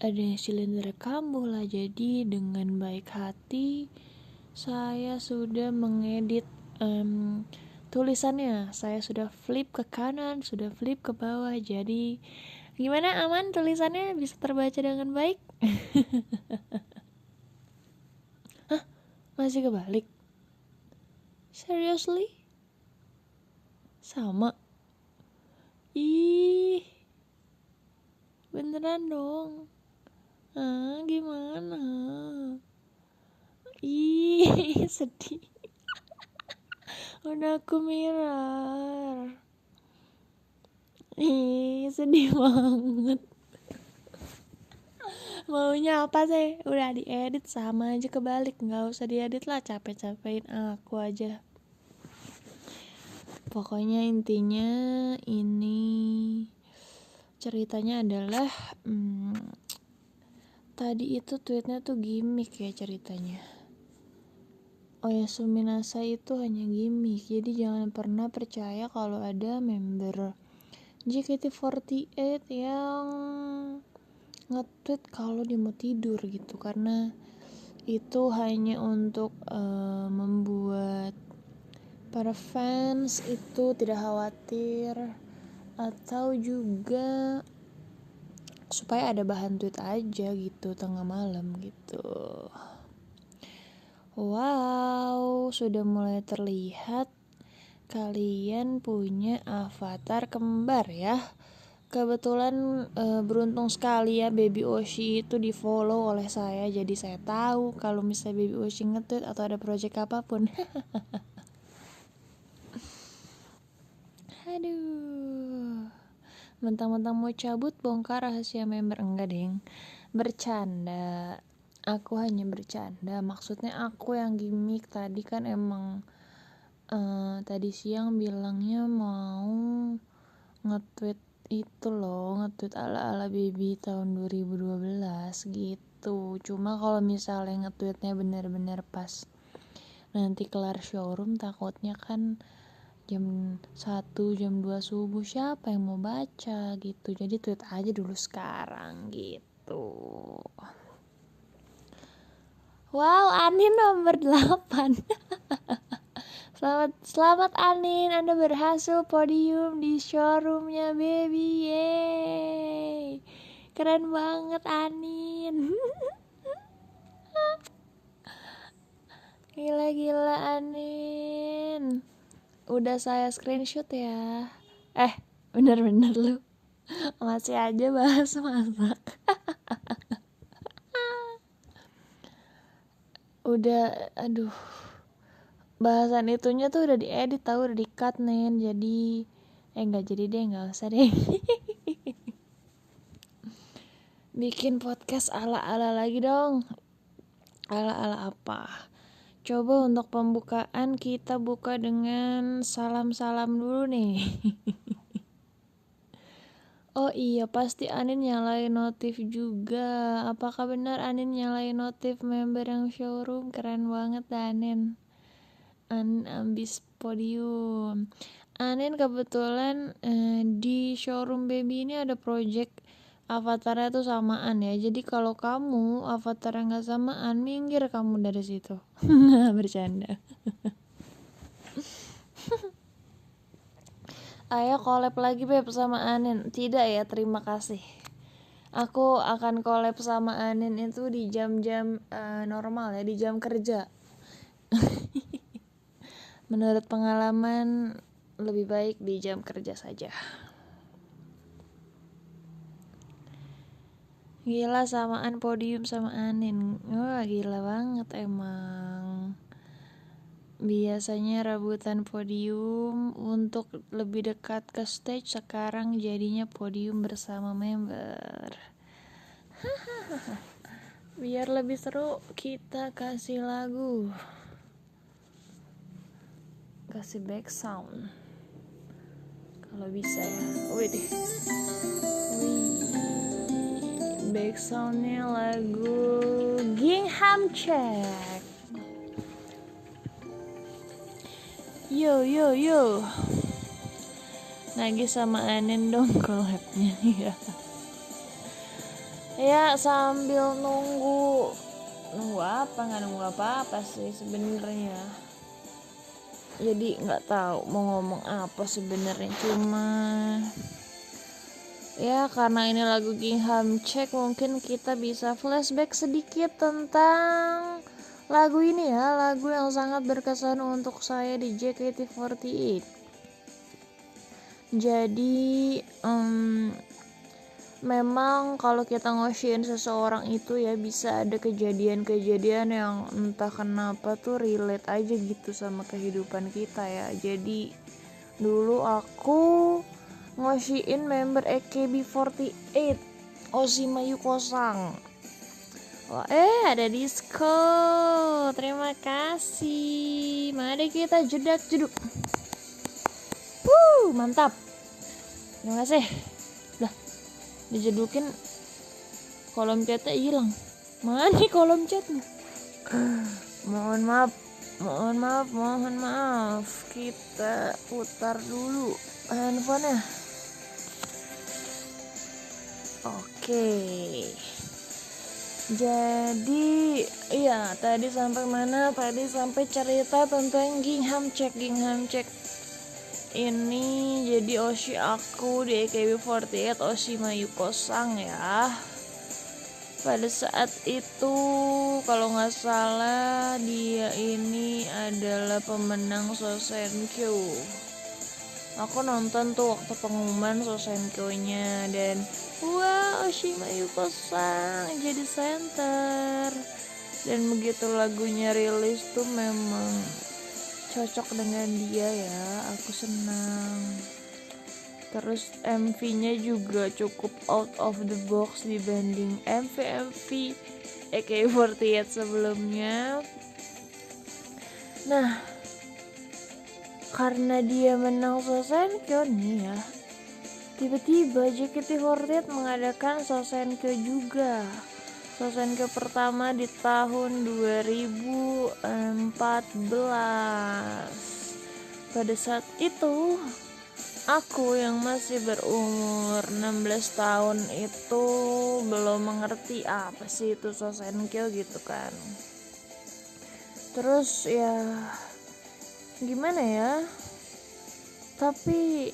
ada yang silinder kambuh lah. Jadi dengan baik hati saya sudah mengedit tulisannya. Saya sudah flip ke kanan, sudah flip ke bawah. Jadi gimana, aman tulisannya bisa terbaca dengan baik? Hah? Masih kebalik? Seriously? Sama? Ih, beneran dong. Gimana? Ih, sedih. Udah aku mirror. Ih, sedih banget. Maunya apa sih? Udah diedit sama aja kebalik. Gak usah diedit lah, capek-capekin aku aja. Pokoknya intinya ini ceritanya adalah tadi itu tweetnya tuh gimmick ya ceritanya. Oyasumi Nasai itu hanya gimmick. Jadi jangan pernah percaya kalau ada member JKT48 yang nge-tweet kalau dia mau tidur gitu, karena itu hanya untuk membuat para fans itu tidak khawatir, atau juga supaya ada bahan tweet aja gitu tengah malam gitu. Wow, sudah mulai terlihat kalian punya avatar kembar ya. Kebetulan beruntung sekali ya Baby Oshi itu di follow oleh saya, jadi saya tahu kalau misalnya Baby Oshi nge-tweet atau ada project apapun. Aduh, mentang-mentang mau cabut bongkar rahasia member. Enggak deng, bercanda. Aku hanya bercanda, maksudnya aku yang gimmick. Tadi kan emang tadi siang bilangnya mau nge-tweet itu loh, nge-tweet ala-ala baby tahun 2012 gitu. Cuma kalau misalnya nge-tweetnya bener-bener pas nanti kelar showroom, takutnya kan jam 1, jam 2 subuh siapa yang mau baca gitu. Jadi tweet aja dulu sekarang gitu. Wow, Anin nomor 8. Selamat Anin, Anda berhasil podium di showroomnya baby. Yeay, keren banget Anin. Gila Anin. Udah saya screenshot ya. Bener-bener lu masih aja bahas masak. Udah, aduh, bahasan itunya tuh udah diedit tau, udah di-cut Nen. Jadi gak jadi deh, gak usah deh. Bikin podcast ala-ala lagi dong. Ala-ala apa? Coba untuk pembukaan kita buka dengan salam-salam dulu nih. Oh iya, pasti Anin nyalain notif juga. Apakah benar Anin nyalain notif member yang showroom? Keren banget Anin. Anin ambis podium. Anin kebetulan di showroom baby ini ada project avatarnya tuh samaan ya. Jadi kalau kamu avatarnya nggak samaan, minggir kamu dari situ. Bercanda. Ayo collab lagi Beb sama Anin. Tidak ya, terima kasih. Aku akan collab sama Anin itu di jam-jam normal ya, di jam kerja. Menurut pengalaman lebih baik di jam kerja saja. Gila, samaan podium sama Anin. Wah, gila banget emang. Biasanya rebutan podium untuk lebih dekat ke stage, sekarang jadinya podium bersama member. Biar lebih seru, kita kasih lagu, kasih back sound kalau bisa ya. Wih, back soundnya lagu Gingham Check. Yo. Nagih sama Anin dong collabnya ya. Ya sambil nunggu apa, nggak nunggu apa sih sebenarnya, jadi nggak tahu mau ngomong apa sebenarnya. Cuma ya karena ini lagu Gingham Check, mungkin kita bisa flashback sedikit tentang lagu ini ya, lagu yang sangat berkesan untuk saya di JKT48. Jadi memang kalau kita ngoshin seseorang itu ya bisa ada kejadian-kejadian yang entah kenapa tuh relate aja gitu sama kehidupan kita ya. Jadi dulu aku ngoshin member AKB48 Oshima Yuko-sang. Wah, ada disco. Terima kasih. Mari kita jedak-jeduk. Mantap. Terima kasih. Dah, dijedukin kolom chatnya hilang. Mana nih kolom chatnya? Mohon maaf. Kita putar dulu handphonenya. Oke. Jadi iya, tadi sampai mana? Tadi sampai cerita tentang Gingham Check ini. Jadi Oshi aku di AKB48 Oshima Yuko-sang ya. Pada saat itu kalau nggak salah dia ini adalah pemenang Sosenkyo. Aku nonton tuh waktu pengumuman Sosenkyo-nya, dan wah, Oshima Yuko-sang jadi center. Dan begitu lagunya rilis tuh memang cocok dengan dia ya, aku senang. Terus MV-nya juga cukup out of the box dibanding MV AK48 sebelumnya. Nah, karena dia menang Sosenkyo nih ya, tiba-tiba JKT48 mengadakan Sosenkyo juga. Sosenkyo pertama di tahun 2014. Pada saat itu aku yang masih berumur 16 tahun itu belum mengerti apa sih itu Sosenkyo gitu kan. Terus ya gimana ya, tapi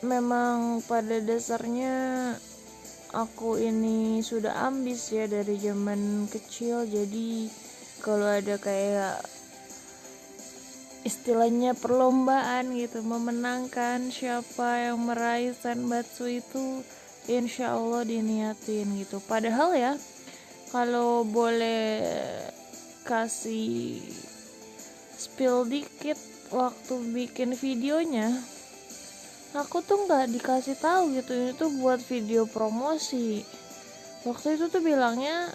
memang pada dasarnya aku ini sudah ambis ya dari zaman kecil. Jadi kalau ada kayak istilahnya perlombaan gitu, memenangkan siapa yang meraih Senbatsu itu insya Allah diniatin gitu. Padahal ya kalau boleh kasih spill dikit, waktu bikin videonya aku tuh nggak dikasih tahu gitu ini tuh buat video promosi. Waktu itu tuh bilangnya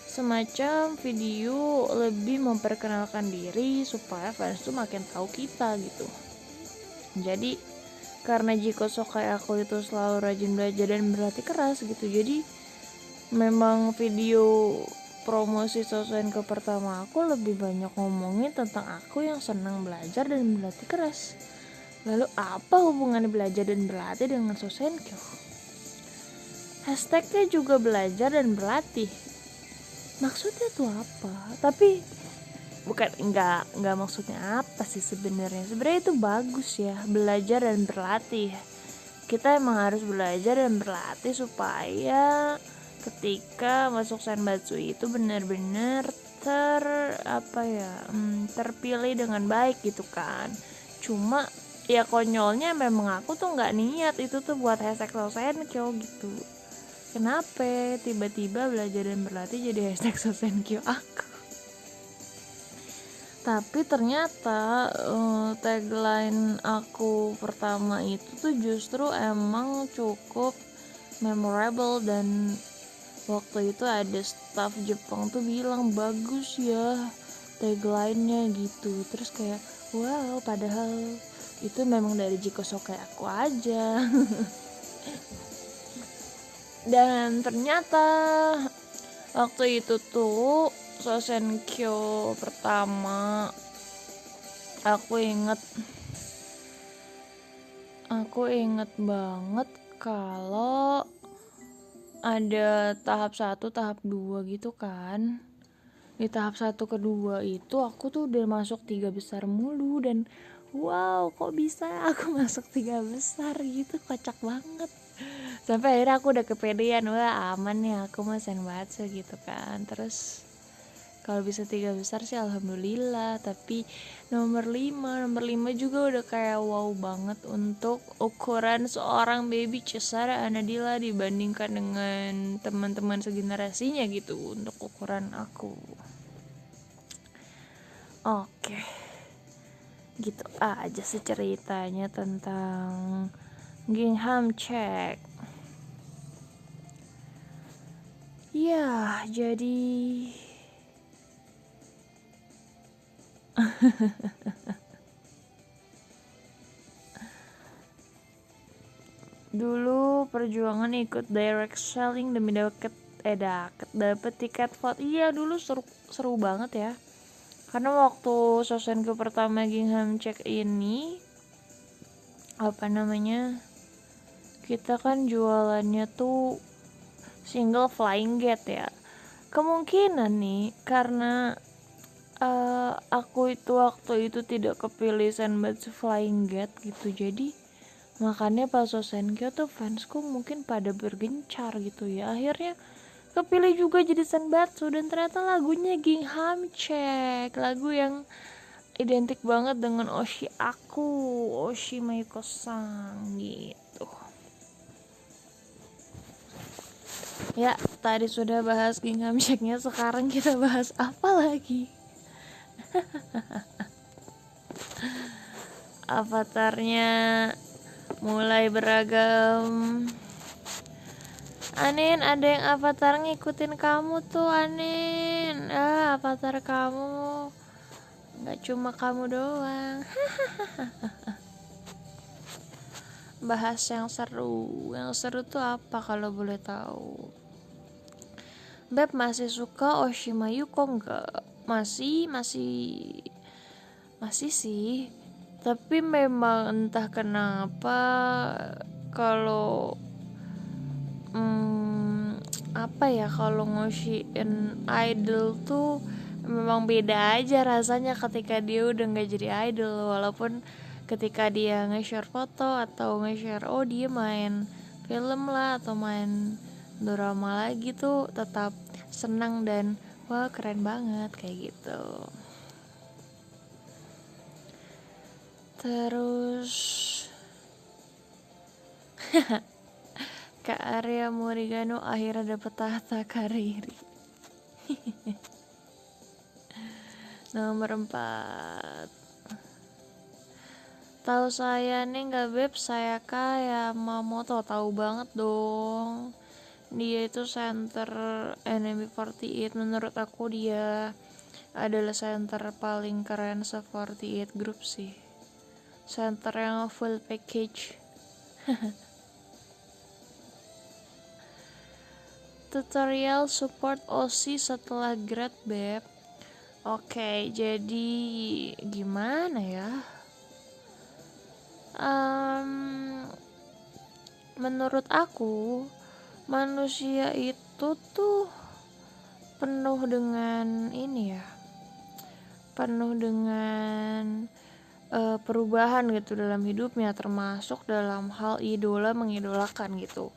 semacam video lebih memperkenalkan diri supaya fans tuh makin tahu kita gitu. Jadi karena Jiko Sokai aku itu selalu rajin belajar dan berlatih keras gitu, jadi memang video promosi Sosenkyo pertama aku lebih banyak ngomongin tentang aku yang senang belajar dan berlatih keras. Lalu apa hubungan belajar dan berlatih dengan Sosenkyo? Hashtagnya juga belajar dan berlatih. Maksudnya tuh apa? Tapi bukan enggak maksudnya apa sih sebenarnya. Sebenarnya itu bagus ya, belajar dan berlatih. Kita emang harus belajar dan berlatih supaya ketika masuk Senbatsu itu benar-benar terpilih dengan baik gitu kan. Cuma ya konyolnya memang aku tuh nggak niat itu tuh buat hashtag Sosenkyo gitu. Kenapa tiba-tiba belajar dan berlatih jadi hashtag Sosenkyo aku? Tapi ternyata tagline aku pertama itu tuh justru emang cukup memorable, dan waktu itu ada staff Jepang tuh bilang bagus ya tagline-nya gitu. Terus kayak wow, padahal itu memang dari Jiko Sokai aku aja. Dan ternyata waktu itu tuh Sosenkyo pertama aku inget banget kalau ada tahap 1, tahap 2 gitu kan. Di tahap 1 kedua itu aku tuh udah masuk 3 besar mulu, dan wow, kok bisa aku masuk 3 besar gitu, kocak banget. Sampai akhirnya aku udah kepedean, wah aman nih aku mah senbatsu gitu kan. Terus kalau bisa 3 besar sih alhamdulillah. Tapi nomor 5 juga udah kayak wow banget untuk ukuran seorang baby Cesara Anadila dibandingkan dengan teman-teman segenerasinya gitu untuk ukuran aku. Oke, gitu aja sih ceritanya tentang Gingham Check. Ya, jadi dulu perjuangan ikut direct selling demi dapet tiket vote. Iya, dulu seru banget ya. Karena waktu Sosenku pertama Gingham Check ini, kita kan jualannya tuh single Flying Gate ya. Kemungkinan nih karena aku itu waktu itu tidak kepilih Senbatsu Flying Gate gitu, jadi makanya pas Sosenkyo tuh fansku mungkin pada bergencar gitu ya. Akhirnya kepilih juga jadi Senbatsu, dan ternyata lagunya Gingham Check, lagu yang identik banget dengan Oshi Mayuko-san gitu. Ya, tadi sudah bahas Gingham Check-nya, sekarang kita bahas apa lagi? Avatarnya mulai beragam. Anin, ada yang avatar ngikutin kamu tuh, Anin. Avatar kamu nggak cuma kamu doang. Bahas yang seru. Yang seru tuh apa kalau boleh tahu? Beb masih suka Oshima Yuko nggak? Masih sih. Tapi memang entah kenapa kalau kalau ngoshiin idol tuh memang beda aja rasanya ketika dia udah nggak jadi idol. Walaupun ketika dia nge-share foto atau nge-share dia main film lah atau main drama lagi tuh tetap senang dan wah keren banget kayak gitu. Terus Kak Arya Morigano akhirnya dapet tahta Kariri. Nomor 4. Tahu saya nih nggak Beb, saya kayak Mamoto, tahu banget dong. Dia itu center NMB48. Menurut aku dia adalah center paling keren se-48 group sih. Center yang full package. Tutorial support OC setelah grad Beb. Oke, jadi gimana ya? Menurut aku manusia itu tuh penuh dengan perubahan gitu dalam hidupnya, termasuk dalam hal idola mengidolakan gitu.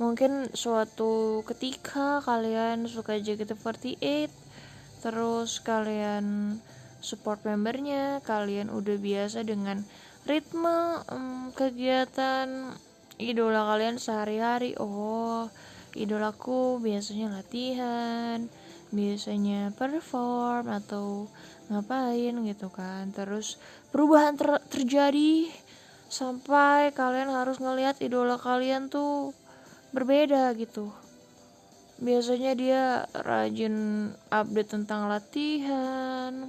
Mungkin suatu ketika kalian suka JKT48, terus kalian support membernya, kalian udah biasa dengan ritme kegiatan idola kalian sehari-hari. Idolaku biasanya latihan, biasanya perform atau ngapain gitu kan. Terus perubahan terjadi sampai kalian harus ngelihat idola kalian tuh berbeda gitu. Biasanya dia rajin update tentang latihan,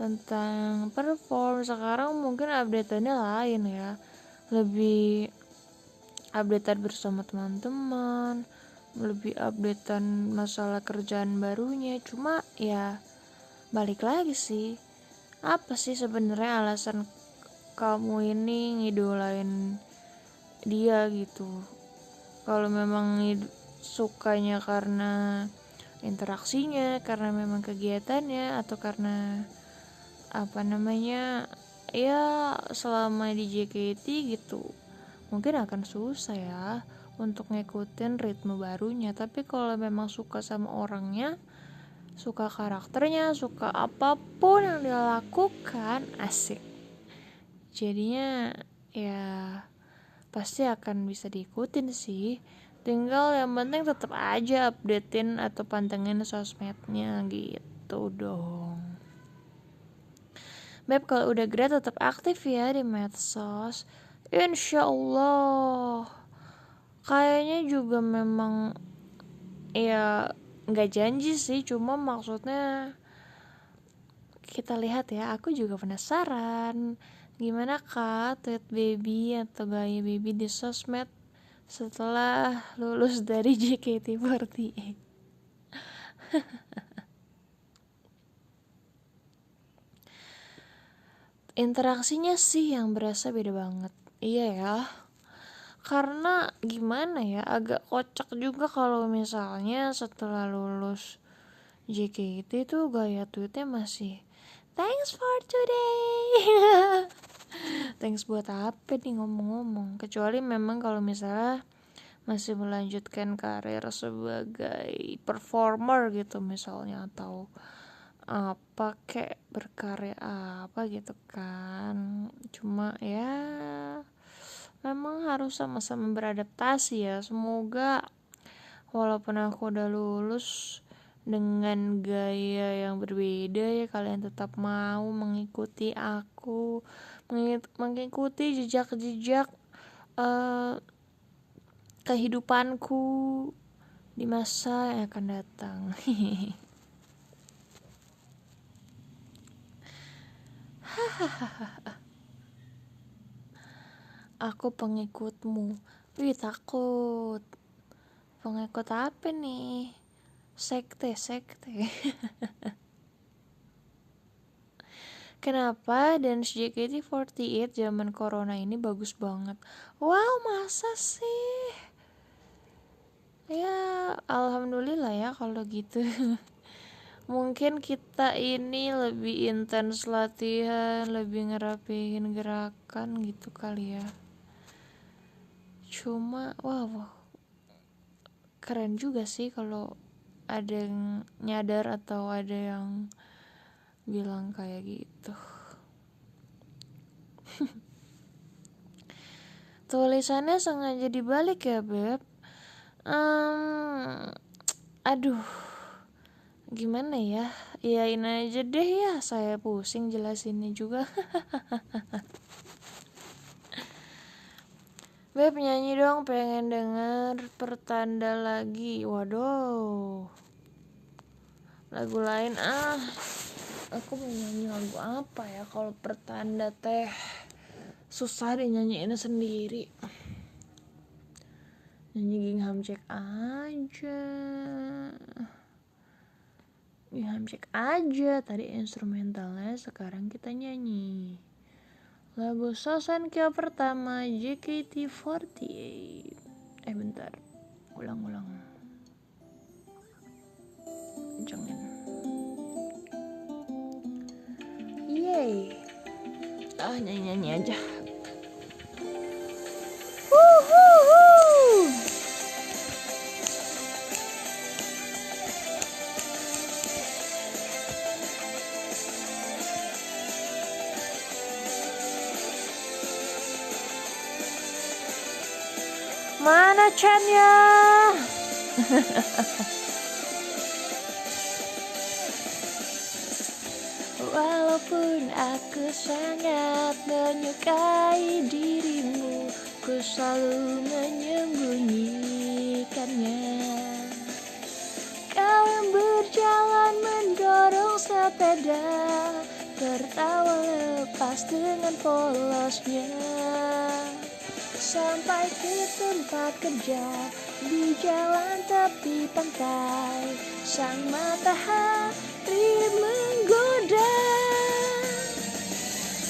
tentang perform. Sekarang mungkin update-nya lain ya, lebih updatean bersama teman-teman, lebih updatean masalah kerjaan barunya. Cuma ya balik lagi sih, apa sih sebenarnya alasan kamu ini ngidolain dia gitu? Kalau memang sukanya karena interaksinya, karena memang kegiatannya, atau karena ya selama di JKT gitu mungkin akan susah ya untuk ngikutin ritme barunya. Tapi kalau memang suka sama orangnya, suka karakternya, suka apapun yang dia lakukan, asik, jadinya ya pasti akan bisa diikutin sih. Tinggal yang penting tetap aja updatein atau pantengin sosmednya gitu dong. Beb, kalau udah grad tetap aktif ya di medsos, insya Allah. Kayaknya juga memang ya nggak janji sih, cuma maksudnya kita lihat ya. Aku juga penasaran gimana kak tweet baby atau gaya baby di sosmed setelah lulus dari JKT48. Interaksinya sih yang berasa beda banget. Iya ya, karena gimana ya, agak kocak juga kalau misalnya setelah lulus JKT tuh gaya tweetnya masih thanks for today. Thanks buat apa nih ngomong-ngomong, kecuali memang kalau misalnya masih melanjutkan karir sebagai performer gitu misalnya, atau apa kayak berkarya apa gitu kan. Cuma ya memang harus sama-sama beradaptasi ya. Semoga walaupun aku udah lulus dengan gaya yang berbeda ya, kalian tetap mau mengikuti aku, mengikuti jejak-jejak kehidupanku di masa yang akan datang. Aku pengikutmu. Wih, takut. Pengikut apa nih? Sekte. Kenapa dance JKT48 zaman corona ini bagus banget? Wow, masa sih? Ya, alhamdulillah ya kalau gitu. Mungkin kita ini lebih intens latihan, lebih ngerapihin gerakan gitu kali ya. Cuma wow, keren juga sih kalau ada yang nyadar atau ada yang bilang kayak gitu. Tulisannya sengaja dibalik ya Beb. Aduh, gimana ya, iyain aja deh ya, saya pusing jelasinnya juga. Beb, nyanyi dong, pengen denger Pertanda lagi. Waduh, lagu lain aku mau nyanyi lagu apa ya kalau Pertanda teh susah deh nyanyiinnya sendiri. Nyanyi Gingham Check aja tadi instrumentalnya, sekarang kita nyanyi lagu Sosenkyo pertama JKT48. Bentar, ulang kencengin. Yeay, nyanyi aja. Mana chatnya? Walaupun aku sangat menyukai dirimu, ku selalu menyembunyikannya. Kau yang berjalan mendorong sepeda, tertawa lepas dengan polosnya, sampai ke tempat kerja di jalan tepi pantai. Sang matahari menggoda,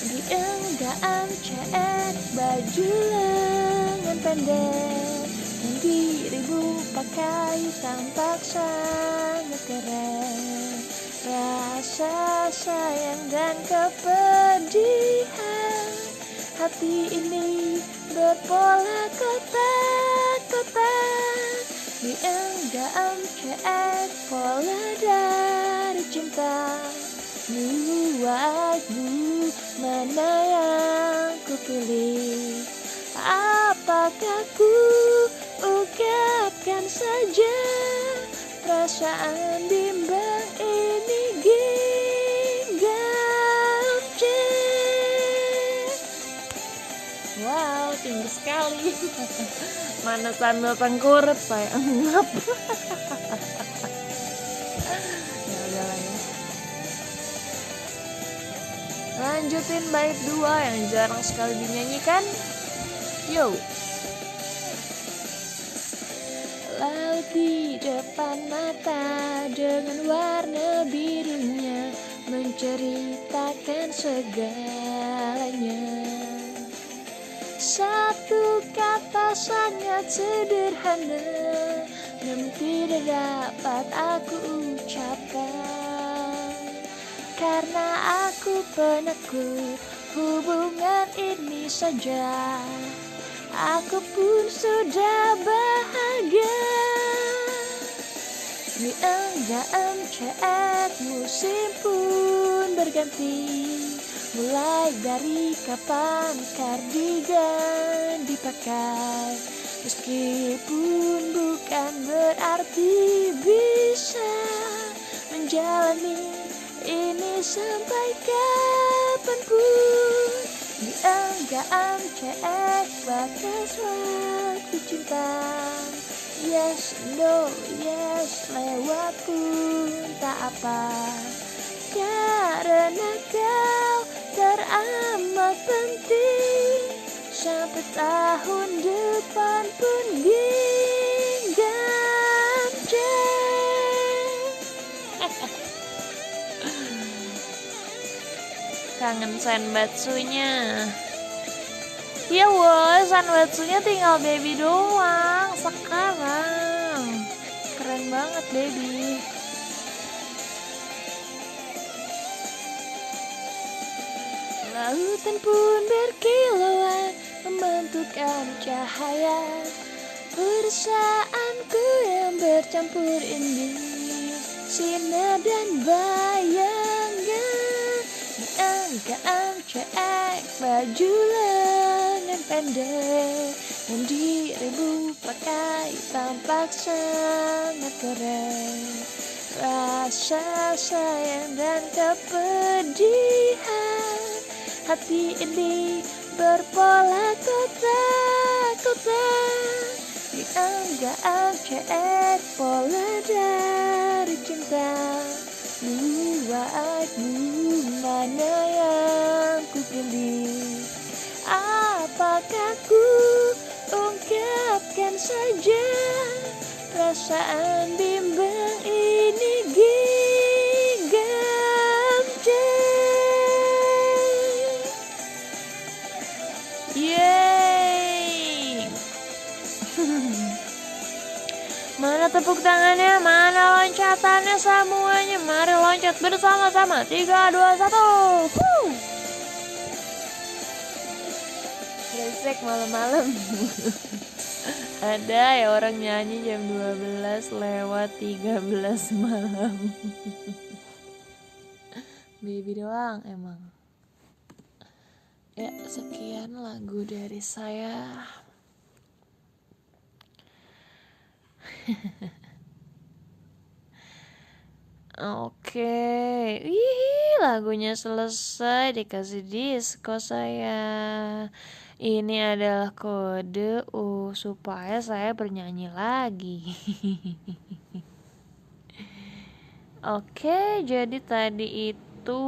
di enggaan cek baju lengan pendek yang diribu dirimu pakai tampak sangat keren. Rasa sayang dan kepedihan hati ini berpola kotak-kotak. Dienggam cek pola dari cinta. Buatmu mana yang kupilih? Apakah ku ungkapkan saja perasaan bimbang ini genggam cek. Wow, tinggi sekali. Mana sambil tengkurap saya ngap. Ya udahlah ya. Lanjutin bait 2 yang jarang sekali dinyanyikan. Yo. Laut di depan mata dengan warna birunya menceritakan segalanya. Satu kata sangat sederhana, namun tidak dapat aku ucapkan. Karena aku penakut hubungan ini saja, aku pun sudah bahagia. Dienggam cek musim pun berganti. Mulai dari kapan kardigan dipakai, meskipun bukan berarti bisa menjalani ini sampai kapanpun. Dienggam cek batas waktu cinta. Yes, no, yes, lewat pun tak apa. Karena kau teramat penting, sampai tahun depan pun genggam cek. Kangen senbatsunya. Ya woi, senbatsunya tinggal baby doang sekarang. Keren banget baby. Lautan pun berkilauan memantulkan cahaya. Perasaanku yang bercampur indah, sinar dan bayangan. Dienggam cek baju lengan pendek dan dirimu pakai tampak sangat keren. Rasa sayang dan kepedihan hati ini berpola kotak-kotak. Dienggam cek pola dari cinta. Buatmu mana yang kupilih? Apakah ku ungkapkan saja perasaan bimbang ini genggam cek. Yeay. Mana tepuk tangannya, mana loncatannya semuanya. Mari loncat bersama-sama. 3, 2, 1. Resek malam-malam. Ada ya orang nyanyi jam 12 lewat 13 malam. Baby doang emang. Ya, sekian lagu dari saya. Oke. Lagunya selesai, dikasih disko saya. Ini adalah kode supaya saya bernyanyi lagi. Oke, jadi tadi itu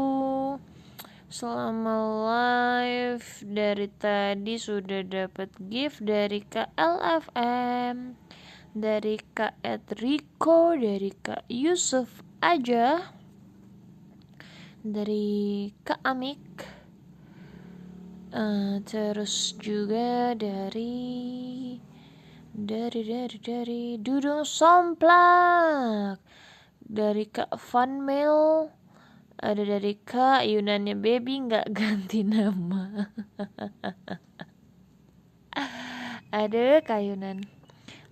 selama live dari tadi sudah dapat gift dari Kak LFM, dari Kak Edrico, dari Kak Yusuf aja, dari Kak Amik, terus juga dari Dari Dudung Somplak, dari Kak Funmail, ada dari Kak Yunannya Baby nggak ganti nama. Ada Kak Yunan.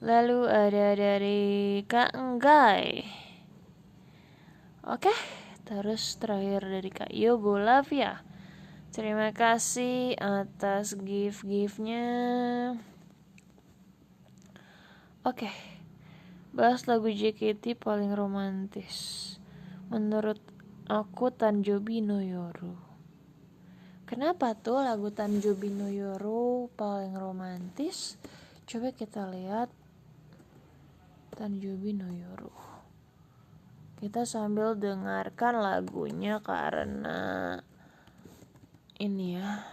Lalu ada dari Kak Enggai. Oke, terus terakhir dari Kak Yobo Lavia. Terima kasih atas gift-giftnya. Oke, bahas lagu JKT paling romantis. Menurut aku Tanjobi no Yoru. Kenapa tuh lagu Tanjobi no Yoru paling romantis? Coba kita lihat Tanjobi no Yoru. Kita sambil dengarkan lagunya karena ini ya.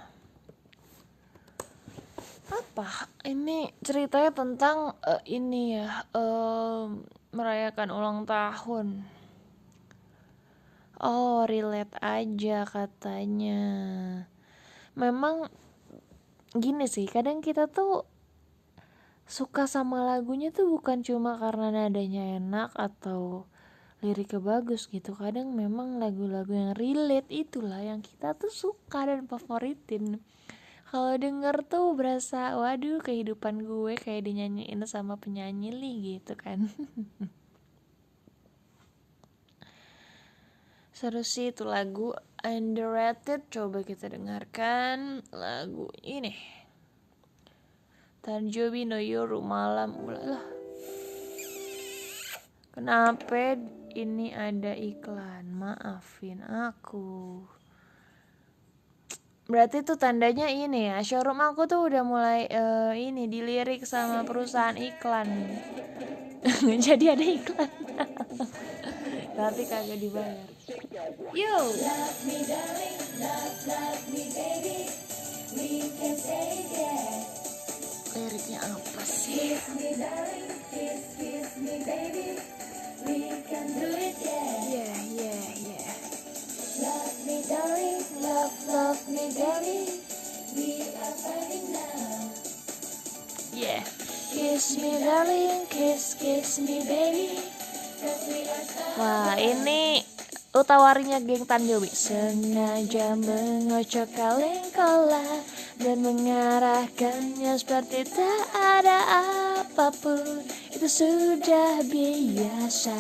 Apa? Ini ceritanya tentang ini ya, merayakan ulang tahun. Oh, relate aja katanya. Memang gini sih, kadang kita tuh suka sama lagunya tuh bukan cuma karena nadanya enak atau liriknya bagus gitu. Kadang memang lagu-lagu yang relate itulah yang kita tuh suka dan favoritin. Kalau denger tuh berasa, waduh kehidupan gue kayak dinyanyiin sama penyanyi gitu kan. Seru sih itu lagu underrated. Coba kita dengarkan lagu ini. Tanjobi no Yoru malam ulah. Kenapa ini ada iklan? Maafin aku. Berarti tuh tandanya ini ya, showroom aku tuh udah mulai ini dilirik sama perusahaan iklan. Jadi ada iklan. Tapi kagak dibayar. Yo. Love me darling, love me baby. We can take it. Liriknya apa sih? Kiss me darling, kiss me baby. We can do it, yeah. Yeah. Love me darling, love me baby. We are fighting now. Yeah. Kiss me darling, kiss me baby. Wah, ini utawarinya geng Tanjobi. Sengaja mengocok kaleng-kola dan mengarahkannya seperti tak ada apapun. Itu sudah biasa,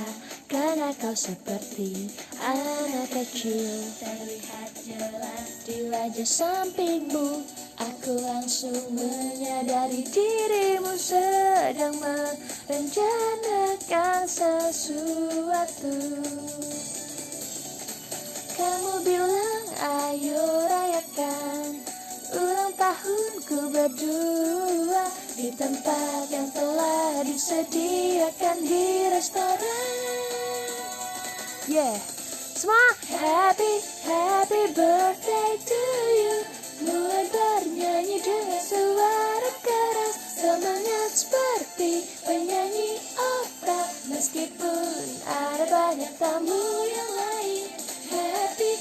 karena kau seperti anak kecil. Terlihat jelas di wajah sampingmu. Aku langsung menyadari dirimu sedang merencanakan sesuatu. Kamu bilang ayo rayakan ulang tahunku berdua di tempat yang telah disediakan di restoran. Yeah, semua happy birthday to you. Mulai bernyanyi dengan suara keras, semangat seperti penyanyi opera. Meskipun ada banyak tamu yang lain. Happy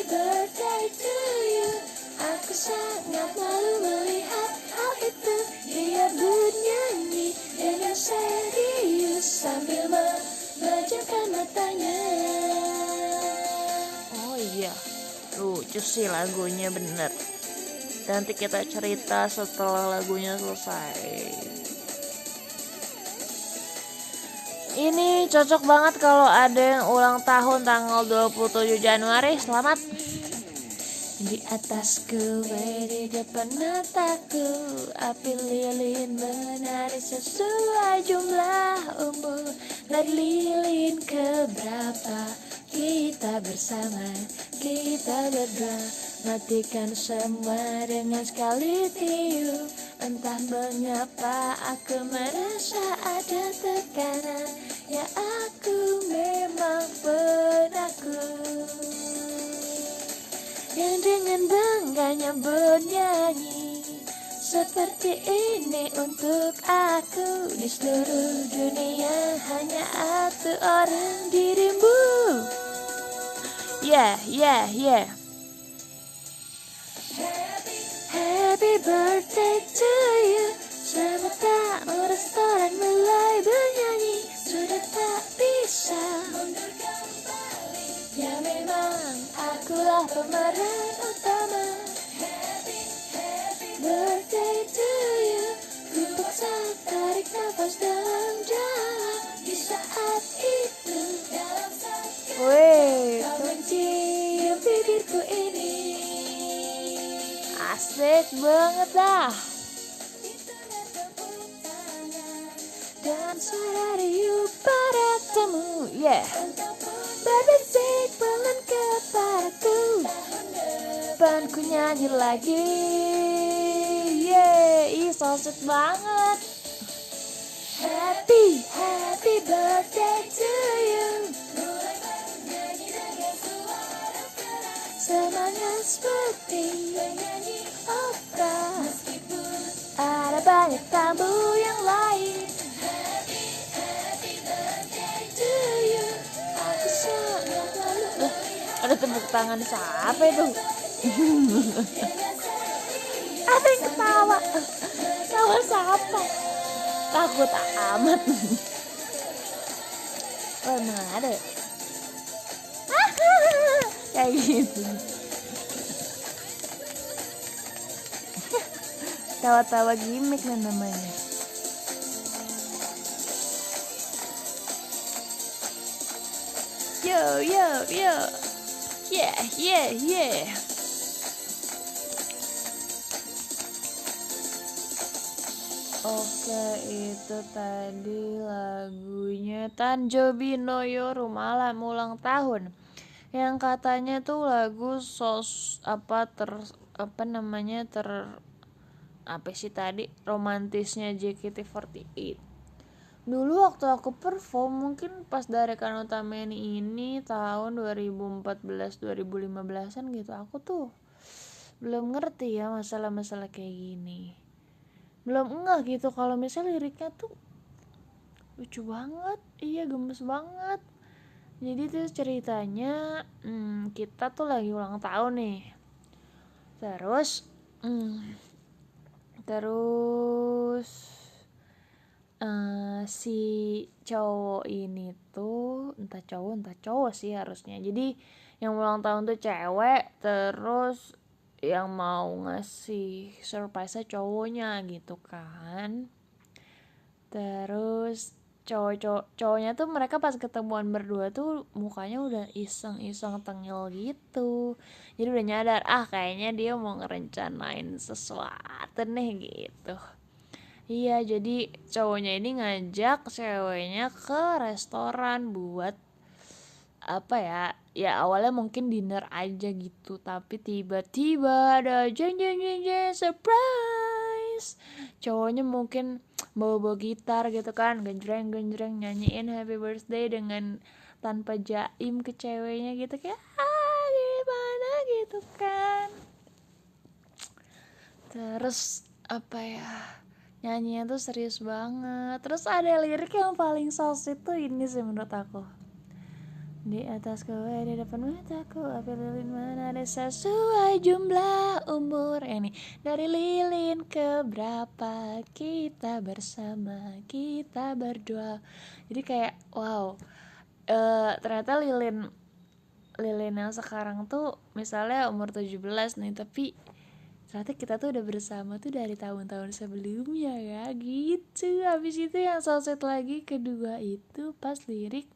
birthday to you. Aku sangat malu melihat hal itu. Dia bernyanyi dengan serius sambil memejamkan matanya. Oh iya, lucu sih lagunya bener. Nanti kita cerita setelah lagunya selesai. Ini cocok banget kalau ada yang ulang tahun tanggal 27 Januari. Selamat. Di atas kue di depan mataku, api lilin menari sesuai jumlah umur. Dan lilin keberapa kita bersama, kita berdua. Matikan semua dengan sekali tiup. Entah mengapa aku merasa ada tekanan. Ya aku memang penakut yang dengan bangganya bernyanyi seperti ini untuk aku. Di seluruh dunia hanya satu orang, dirimu. Yeah. Happy birthday to you. Semua tamu restoran mulai bernyanyi, sudah tak bisa mundurkan kembali. Ya memang akulah pemeran utama. Happy birthday to you. Ku paksa tarik nafas dalam-dalam di saat itu. Weh, kau mencium bibirku ini. Asik banget dah. Dan suara riuh pada tamu, yeah. Berbisik pelan kepadaku, pan ku nyanyi lagi, yeah. Ih, so sweet banget. Happy birthday to you. Semangat seperti penyanyi opera, meskipun ada banyak tamu yang lain. Happy birthday to you. Aku sangat malu. Ada tepuk tangan siapa itu? Ada yang ketawa. Tawa siapa? Takut amat. Oh, emang ada. Kayak gitu. Tawa-tawa gimmick lah namanya. Yo. Yeah. Oke, itu tadi lagunya Tanjo Binoyo Rumalam ulang tahun. Yang katanya tuh lagu apa sih tadi, romantisnya JKT48. Dulu waktu aku perform, mungkin pas dari Kan Utameni ini tahun 2014-2015an gitu, aku tuh belum ngerti ya masalah-masalah kayak gini. Belum ngeh gitu kalau misalnya liriknya tuh lucu banget, iya gemes banget. Jadi tuh ceritanya kita tuh lagi ulang tahun nih. Terus si cowok ini tuh entah cowok sih harusnya. Jadi yang ulang tahun tuh cewek, terus yang mau ngasih surprise-nya cowoknya gitu kan. Terus cowoknya tuh mereka pas ketemuan berdua tuh mukanya udah iseng-iseng tengil gitu. Jadi udah nyadar, kayaknya dia mau ngerencanain sesuatu nih gitu. Iya, jadi cowoknya ini ngajak ceweknya ke restoran buat apa ya? Ya awalnya mungkin dinner aja gitu, tapi tiba-tiba ada jeng surprise. Cowoknya mungkin bawa gitar gitu kan, genjreng nyanyiin happy birthday dengan tanpa jaim ke ceweknya gitu, kayak gimana gitu kan. Terus apa ya, nyanyinya tuh serius banget. Terus ada lirik yang paling so sweet tuh ini sih menurut aku. Di atas kowe di depan mataku, api lilin mana ada sesuai jumlah umur. Ini dari lilin ke berapa kita bersama, kita berdua. Jadi kayak wow, ternyata lilin yang sekarang tuh misalnya umur 17 nih, tapi ternyata kita tuh udah bersama tuh dari tahun-tahun sebelumnya ya gitu. Habis itu yang so sweet lagi kedua itu pas lirik,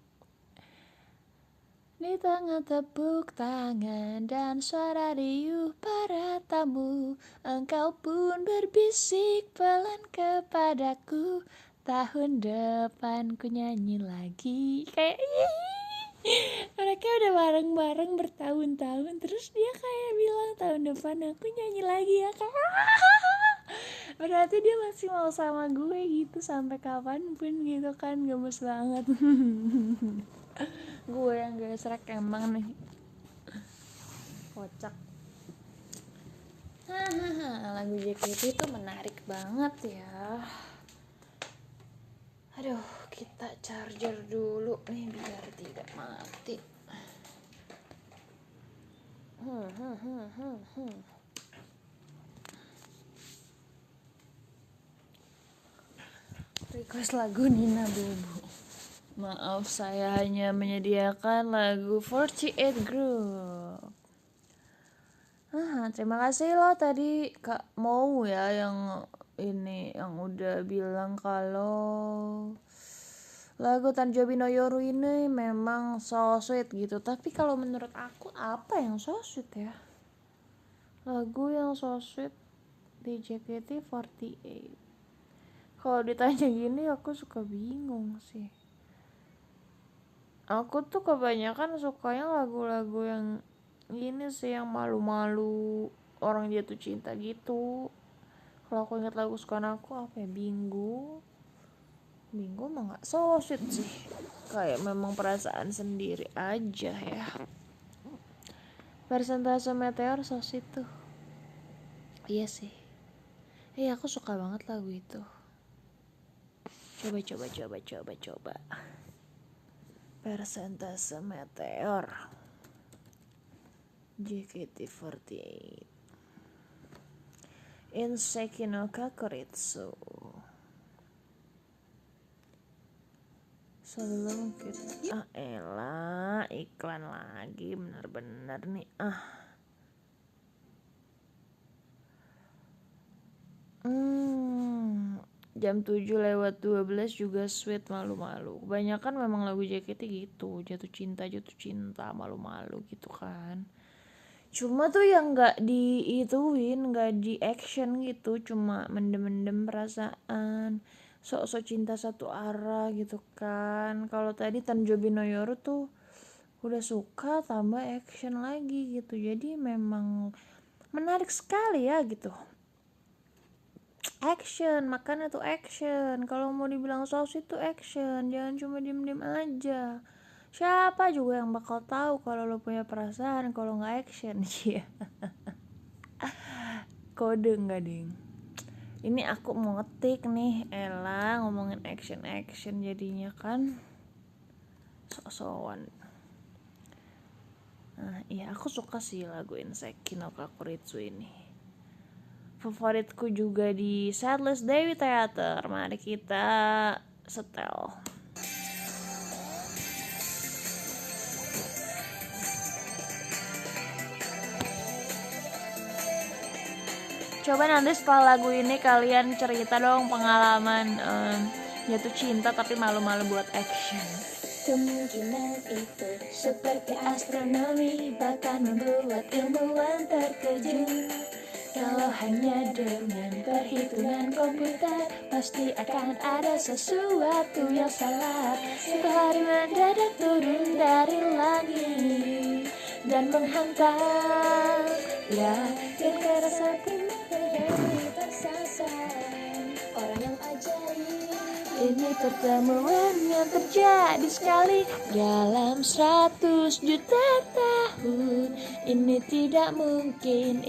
di tengah tepuk tangan dan suara riuh para tamu, engkau pun berbisik pelan kepadaku, tahun depan ku nyanyi lagi. Kayak mereka udah bareng-bareng bertahun-tahun, terus dia kayak bilang tahun depan aku nyanyi lagi ya, kayak berarti dia masih mau sama gue gitu sampai kapanpun gitu kan. Gemes banget. Gue yang gesrek emang nih, kocak. Lagu JKT itu menarik banget ya. Aduh, kita charger dulu nih biar tidak mati. request lagu Nina Bobo. Maaf, saya hanya menyediakan lagu 48 Group. Terima kasih loh tadi Kak Mau ya yang udah bilang kalau lagu Tanjobi no Yoru ini memang so sweet gitu. Tapi kalau menurut aku apa yang so sweet ya? Lagu yang so sweet di JKT48. Kalau ditanya gini aku suka bingung sih. Aku tuh kebanyakan sukanya lagu-lagu yang ini sih, yang malu-malu, orang jatuh cinta gitu. Kalau aku ingat lagu kesukaan aku apa ya, Bingo mah nggak so sweet sih, kayak memang perasaan sendiri aja ya. Persentase Meteor so sweet tuh. Iya sih, iya aku suka banget lagu itu. Coba. Persentase Meteor JKT48 Inseki no Kakuritsu. Sebelum kita elah iklan lagi, bener-bener nih jam 7:12 juga sweet, malu-malu. Kebanyakan memang lagu JKT gitu, jatuh cinta, malu-malu gitu kan. Cuma tuh yang gak diituin, gak di action gitu, cuma mendem-mendem perasaan, sok-sok cinta satu arah gitu kan. Kalau tadi Tanjobi no Yoru tuh udah suka tambah action lagi gitu, jadi memang menarik sekali ya gitu. Action, makanya tuh action. Kalau mau dibilang sauce itu action, jangan cuma diem-diem aja. Siapa juga yang bakal tahu kalau lo punya perasaan kalau nggak action sih? Kode nggak ding? Ini aku mau ngetik nih, Ella ngomongin action jadinya kan sok-sokan. Iya aku suka sih lagu Inseki no Kakuritsu ini. Favoritku juga di Setlist Dewi Theater. Mari kita setel. Coba nanti setelah lagu ini kalian cerita dong pengalaman jatuh cinta tapi malu-malu buat action. Kemungkinan itu seperti astronomi, bahkan membuat ilmuwan terkejut. Kalau hanya dengan perhitungan komputer, pasti akan ada sesuatu yang salah. Suatu hari mendadak turun dari langit dan menghantam, ya, dan kerasa pernah terjadi tersasar. Orang yang ajaib, ini pertemuan yang terjadi sekali dalam 100 juta tahun. Ini tidak mungkin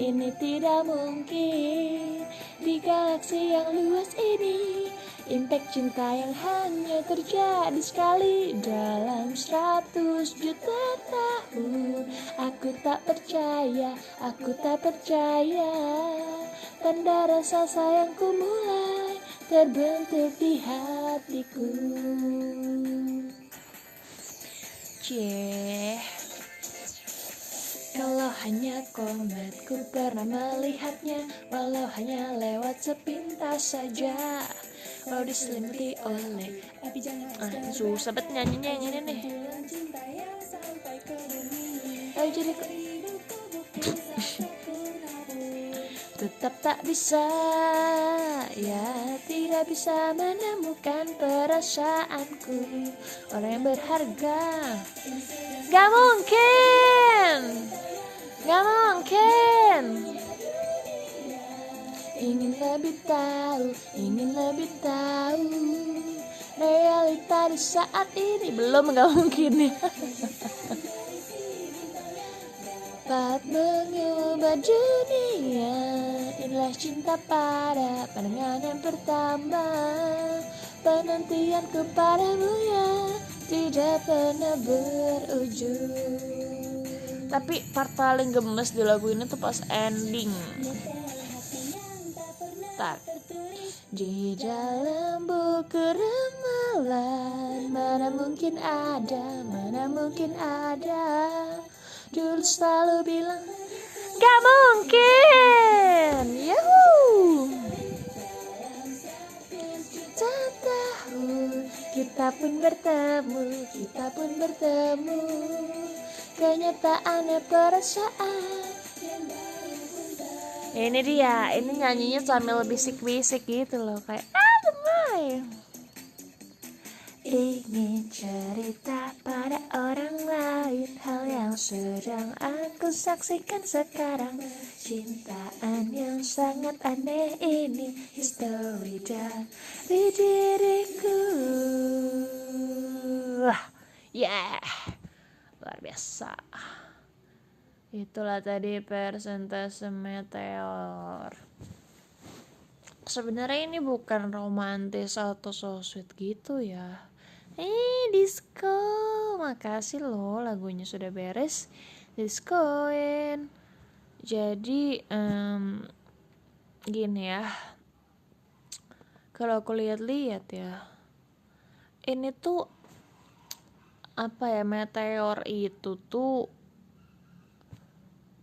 di galaksi yang luas ini. Impact cinta yang hanya terjadi sekali dalam 100 juta tahun. Aku tak percaya. Tanda rasa sayangku mulai terbentuk di hatiku. Kalau hanya komet ku pernah melihatnya, walau hanya lewat sepintas saja. Walau diselimuti oleh api jangan Susah banget nyanyinya yang ini nih. Ayo jadi tetap tak bisa, ya tidak bisa menemukan perasaanku. Orang yang berharga gak mungkin. Ingin lebih tahu realita di saat ini. Belum, gak mungkin ya. Dapat mengubah dunia, inilah cinta pada pandangan yang pertama. Penantianku padamu yang tidak pernah berujung. Tapi part paling gemes di lagu ini tuh pas ending. Di dalam buku ramalan, mana mungkin ada, mana mungkin ada. Dulu selalu bilang gak mungkin. Yuhuu. Tak tahu, kita pun bertemu. Kenyataannya perasaan. Ini dia, ini nyanyinya sambil bisik-bisik gitu loh, kayak gemoy. Ingin cerita pada orang lain hal yang sedang aku saksikan sekarang. Cintaan yang sangat aneh ini, history dari diriku. Wah, yeah, luar biasa. Itulah tadi persentase meteor. Sebenarnya ini bukan romantis atau so sweet gitu ya. Disco, makasih loh lagunya sudah beres, diskoin. Jadi gini ya, kalau aku lihat-lihat ya, ini tuh apa ya, meteor itu tuh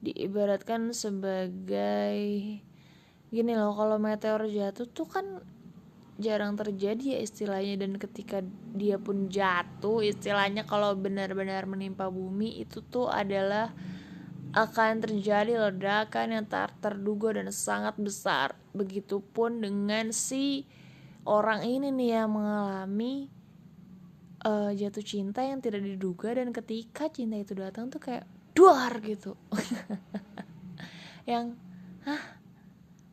diibaratkan sebagai gini loh, kalau meteor jatuh tuh kan jarang terjadi ya istilahnya, dan ketika dia pun jatuh istilahnya kalau benar-benar menimpa bumi itu tuh adalah akan terjadi ledakan yang tak terduga dan sangat besar. Begitupun dengan si orang ini nih yang mengalami jatuh cinta yang tidak diduga, dan ketika cinta itu datang tuh kayak duar gitu. yang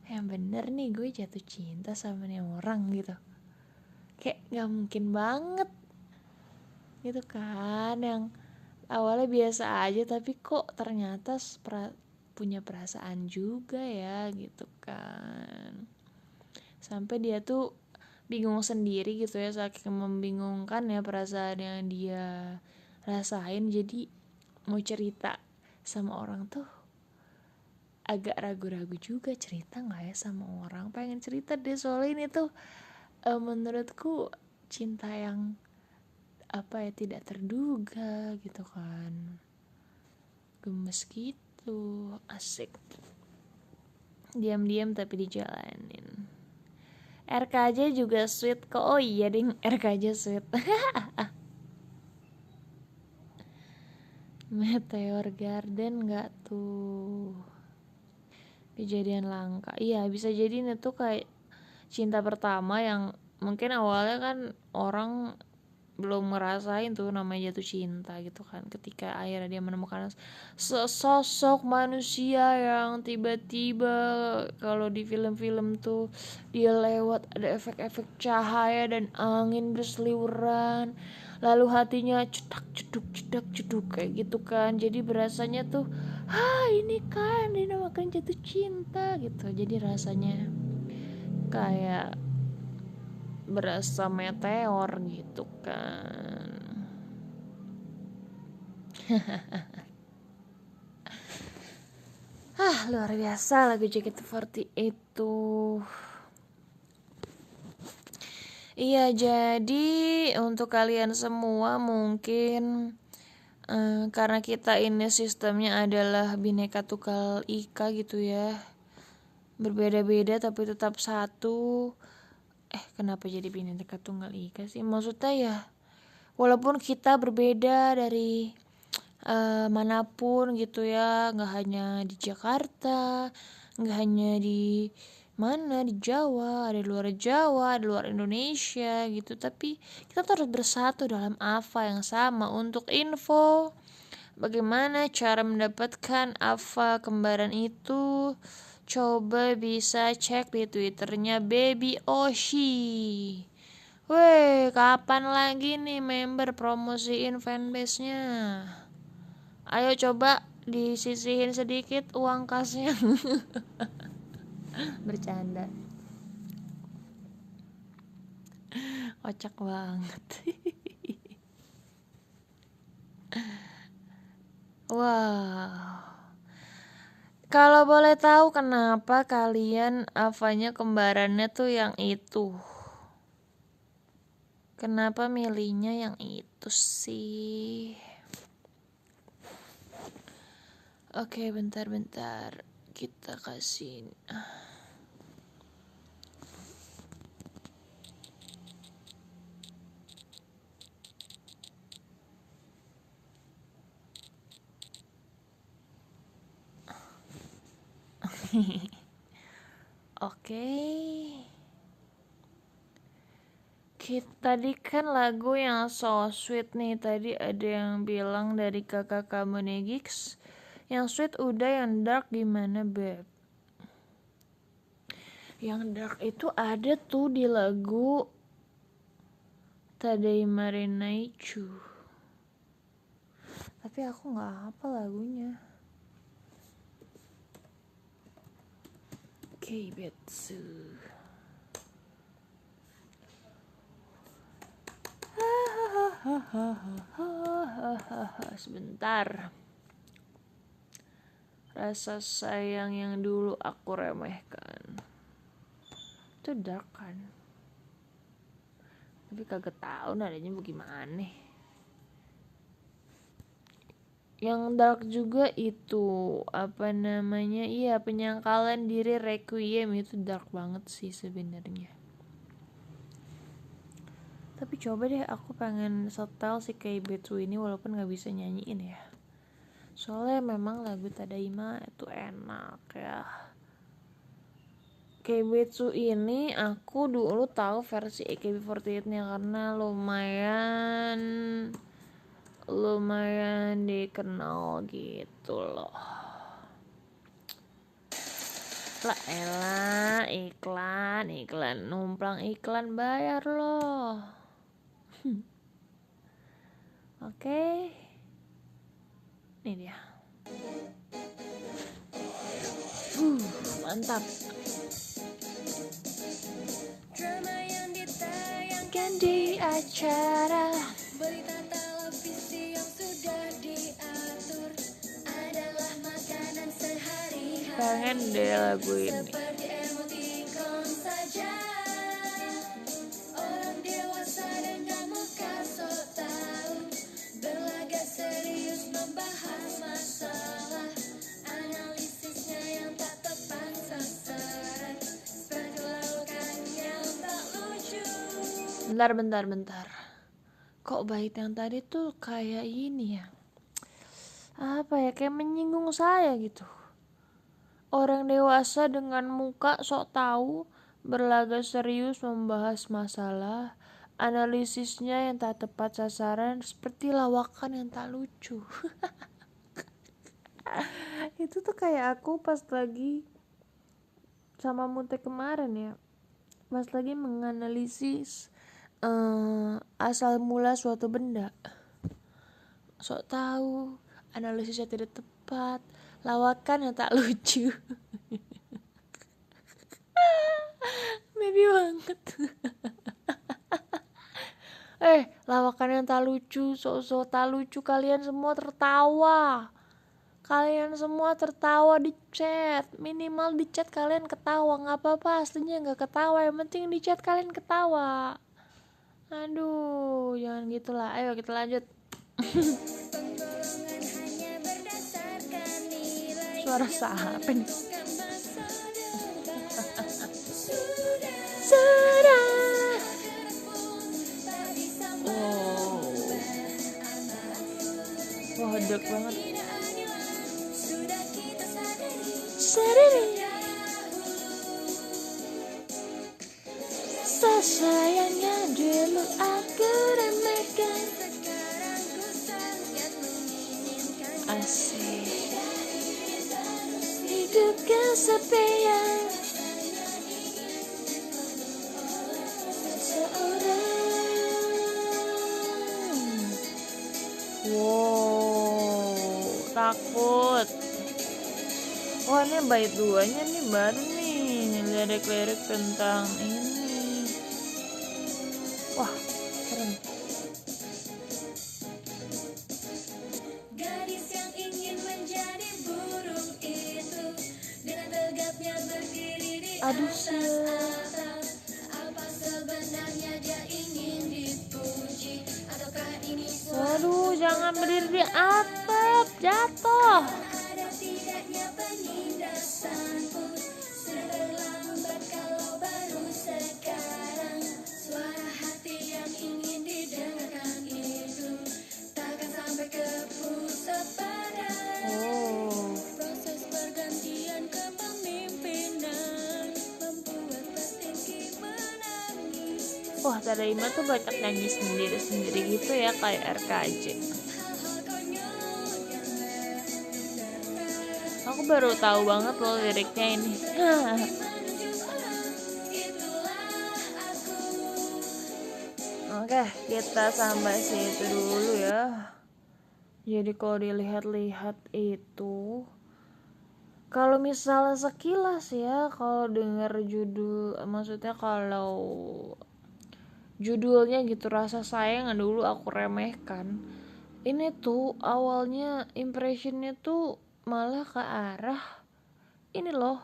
yang bener nih gue jatuh cinta sama nih orang gitu, kayak nggak mungkin banget gitu kan. Yang awalnya biasa aja tapi kok ternyata punya perasaan juga ya gitu kan, sampai dia tuh bingung sendiri gitu ya, saking membingungkan ya perasaan yang dia rasain. Jadi mau cerita sama orang tuh agak ragu-ragu juga, cerita nggak ya sama orang. Pengen cerita deh soalnya ini tuh menurutku cinta yang apa ya, tidak terduga gitu kan, gemes gitu, asik, diam-diam tapi dijalanin. RKJ juga sweet kok. Oh iya ding, RKJ sweet. Meteor Garden gak tuh, kejadian langka. Iya bisa jadi ini tuh kayak cinta pertama yang mungkin awalnya kan orang belum ngerasain tuh namanya jatuh cinta gitu kan, ketika akhirnya dia menemukan sosok manusia yang tiba-tiba kalau di film-film tuh dia lewat ada efek-efek cahaya dan angin berseliweran, lalu hatinya cedak kayak gitu kan. Jadi berasanya tuh ini kan dinamakan jatuh cinta gitu. Jadi rasanya kayak berasa meteor gitu kan. Luar biasa lagu JKT48 itu. Iya, jadi untuk kalian semua mungkin karena kita ini sistemnya adalah Bhinneka Tunggal Ika gitu ya, berbeda-beda tapi tetap satu. Kenapa jadi Bhinneka Tunggal Ika sih? Maksudnya ya, walaupun kita berbeda dari manapun gitu ya, nggak hanya di Jakarta, nggak hanya di mana, di Jawa, ada di luar Jawa, ada di luar Indonesia gitu, tapi kita terus bersatu dalam AFA yang sama. Untuk info bagaimana cara mendapatkan AFA kembaran itu, coba bisa cek di Twitternya Baby Oshi. Weh, kapan lagi nih member promosiin fanbase-nya? Ayo coba disisihin sedikit uang kasnya. Bercanda, kocak banget. Wow, Kalau boleh tahu kenapa kalian Avanya kembarannya tuh yang itu? Kenapa milihnya yang itu sih? Oke, bentar. Kita kasih. Oke. Tadi kan lagu yang so sweet nih. Tadi ada yang bilang dari kakak kamu Negix. Yang sweet udah, yang dark gimana beb? Yang dark itu ada tuh di lagu Tadaima Renaichu. Tapi aku gak hafal lagunya. Keibetsu. Sebentar. Rasa sayang yang dulu aku remehkan. Itu dark kan? Tapi kagak tahu nadanya bagaimana. Yang dark juga itu apa namanya? Iya, penyangkalan diri Requiem itu dark banget sih sebenarnya. Tapi coba deh, aku pengen setel si Keibetsu ini walaupun gak bisa nyanyiin ya. Soalnya memang lagu Tadaima itu enak ya. Keibetsu ini aku dulu tahu versi AKB48-nya karena lumayan dikenal gitu loh. Lah elah, iklan numpang iklan bayar loh. Oke. Ini dia. Mantap. Drama yang ditayangkan Di acara berita televisi yang sudah diatur adalah makanan sehari-hari. pengen deh lagu ini. Seperti emoticon saja. Orang dewasa dengan muka sok tahu berlagak serius membahas masalah. Analisisnya yang tak tepat sasaran. Seperti lakukan yang tak lucu. Bentar. Kok bait yang tadi tuh kayak ini ya? Apa ya, kayak menyinggung saya gitu. Orang dewasa dengan muka sok tahu berlagak serius membahas masalah. Analisisnya yang tak tepat sasaran seperti lawakan yang tak lucu. Itu tuh kayak aku pas lagi sama Mute kemarin ya. Pas lagi menganalisis asal mula suatu benda. Sok tahu, analisisnya tidak tepat, lawakan yang tak lucu. Baby banget. Lawakan yang tak lucu, sok-sok tak lucu, kalian semua tertawa. Kalian semua tertawa di chat. Minimal di chat kalian ketawa. Gak apa-apa aslinya gak ketawa, yang penting di chat kalian ketawa. Aduh, jangan gitulah. Ayo kita lanjut. Suara siapa nih? Sudah. Wah, dark banget. Sadari sayangnya dulu aku remehkan. Asik. Hidup kesepian seorang. Wow, takut. Wah, ini bait duanya nih baru nih, lirik-lirik tentang ini. Wah, keren. Gadis yang ingin menjadi burung itu Aduh sih. Apa sebenarnya dia ingin dipuji, ataukah ini Waduh, jangan berdiri di atap, jatuh. ada tidaknya penindasanku? Terlambat kalau baru sekarang. Suara hati yang ingin didengarkan itu takkan sampai ke pusat badan. Proses pergantian kepemimpinan membuat batinku menangis. Wah, Tadaima tuh banyak nyanyi sendiri-sendiri gitu ya, kayak RKJ. Hal-hal konyol yang Aku baru tahu banget loh liriknya ini. menuju orang, itulah aku. Oke, kita sampai situ dulu ya. Jadi kalau dilihat-lihat itu, kalau misalnya sekilas ya, kalau denger judul, maksudnya kalau judulnya gitu Rasa Sayang dulu aku remehkan. Ini tuh awalnya impressionnya tuh malah ke arah ini loh.